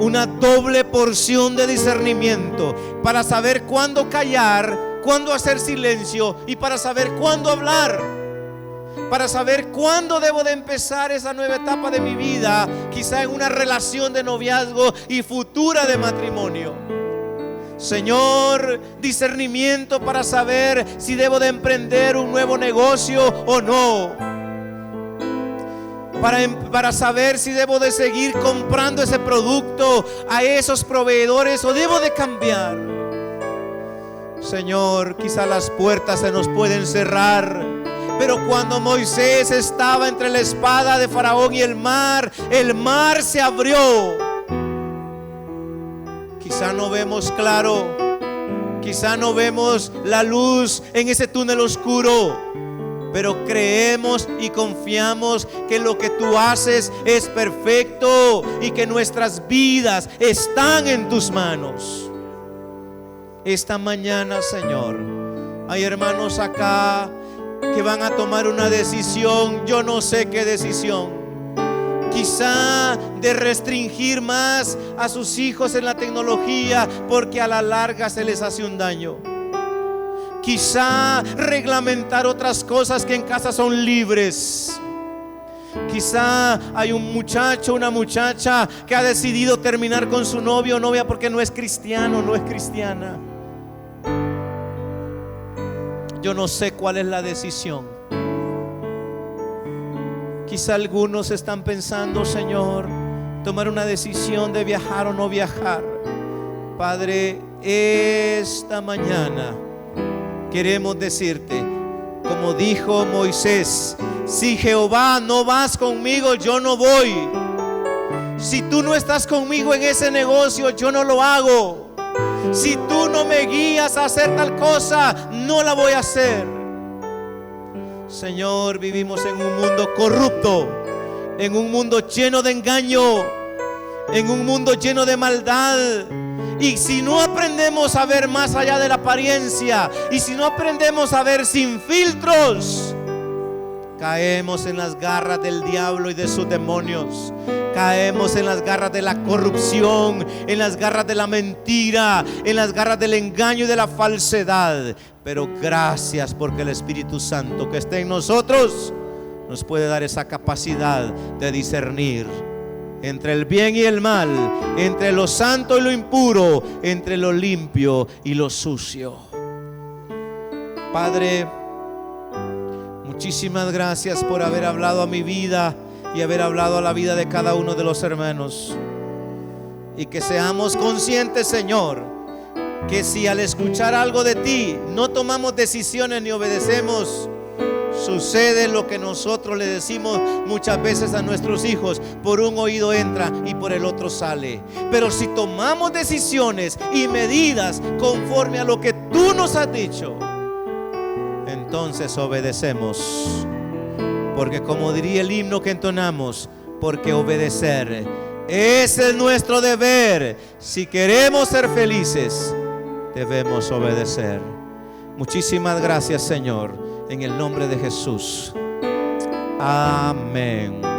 Speaker 3: Una doble porción de discernimiento para saber cuándo callar, cuándo hacer silencio y para saber cuándo hablar. Para saber cuándo debo de empezar esa nueva etapa de mi vida, quizá en una relación de noviazgo y futura de matrimonio. Señor, discernimiento para saber si debo de emprender un nuevo negocio o no. Para saber si debo de seguir comprando ese producto a esos proveedores o debo de cambiar. Señor, quizá las puertas se nos pueden cerrar, pero cuando Moisés estaba entre la espada de Faraón y el mar se abrió. Quizá no vemos claro, quizá no vemos la luz en ese túnel oscuro, pero creemos y confiamos que lo que tú haces es perfecto y que nuestras vidas están en tus manos. Esta mañana, Señor, hay hermanos acá que van a tomar una decisión, yo no sé qué decisión. Quizá de restringir más a sus hijos en la tecnología porque a la larga se les hace un daño. Quizá reglamentar otras cosas que en casa son libres. Quizá hay un muchacho, una muchacha que ha decidido terminar con su novio o novia porque no es cristiano, no es cristiana. Yo no sé cuál es la decisión. Quizá algunos están pensando, Señor, tomar una decisión de viajar o no viajar. Padre, esta mañana queremos decirte, como dijo Moisés: si Jehová no vas conmigo, yo no voy. Si tú no estás conmigo en ese negocio, yo no lo hago. Si tú no me guías a hacer tal cosa, no la voy a hacer. Señor, vivimos en un mundo corrupto, en un mundo lleno de engaño, en un mundo lleno de maldad. Y si no aprendemos a ver más allá de la apariencia, y si no aprendemos a ver sin filtros, caemos en las garras del diablo y de sus demonios. Caemos en las garras de la corrupción, en las garras de la mentira, en las garras del engaño y de la falsedad. Pero gracias porque el Espíritu Santo que está en nosotros nos puede dar esa capacidad de discernir entre el bien y el mal, entre lo santo y lo impuro, entre lo limpio y lo sucio. Padre, muchísimas gracias por haber hablado a mi vida y haber hablado a la vida de cada uno de los hermanos. Y que seamos conscientes, Señor, que si al escuchar algo de ti no tomamos decisiones ni obedecemos, sucede lo que nosotros le decimos muchas veces a nuestros hijos: por un oído entra y por el otro sale. Pero si tomamos decisiones y medidas conforme a lo que tú nos has dicho, entonces obedecemos. Porque como diría el himno que entonamos, porque obedecer ese es nuestro deber. Si queremos ser felices, debemos obedecer. Muchísimas gracias, Señor, en el nombre de Jesús. Amén.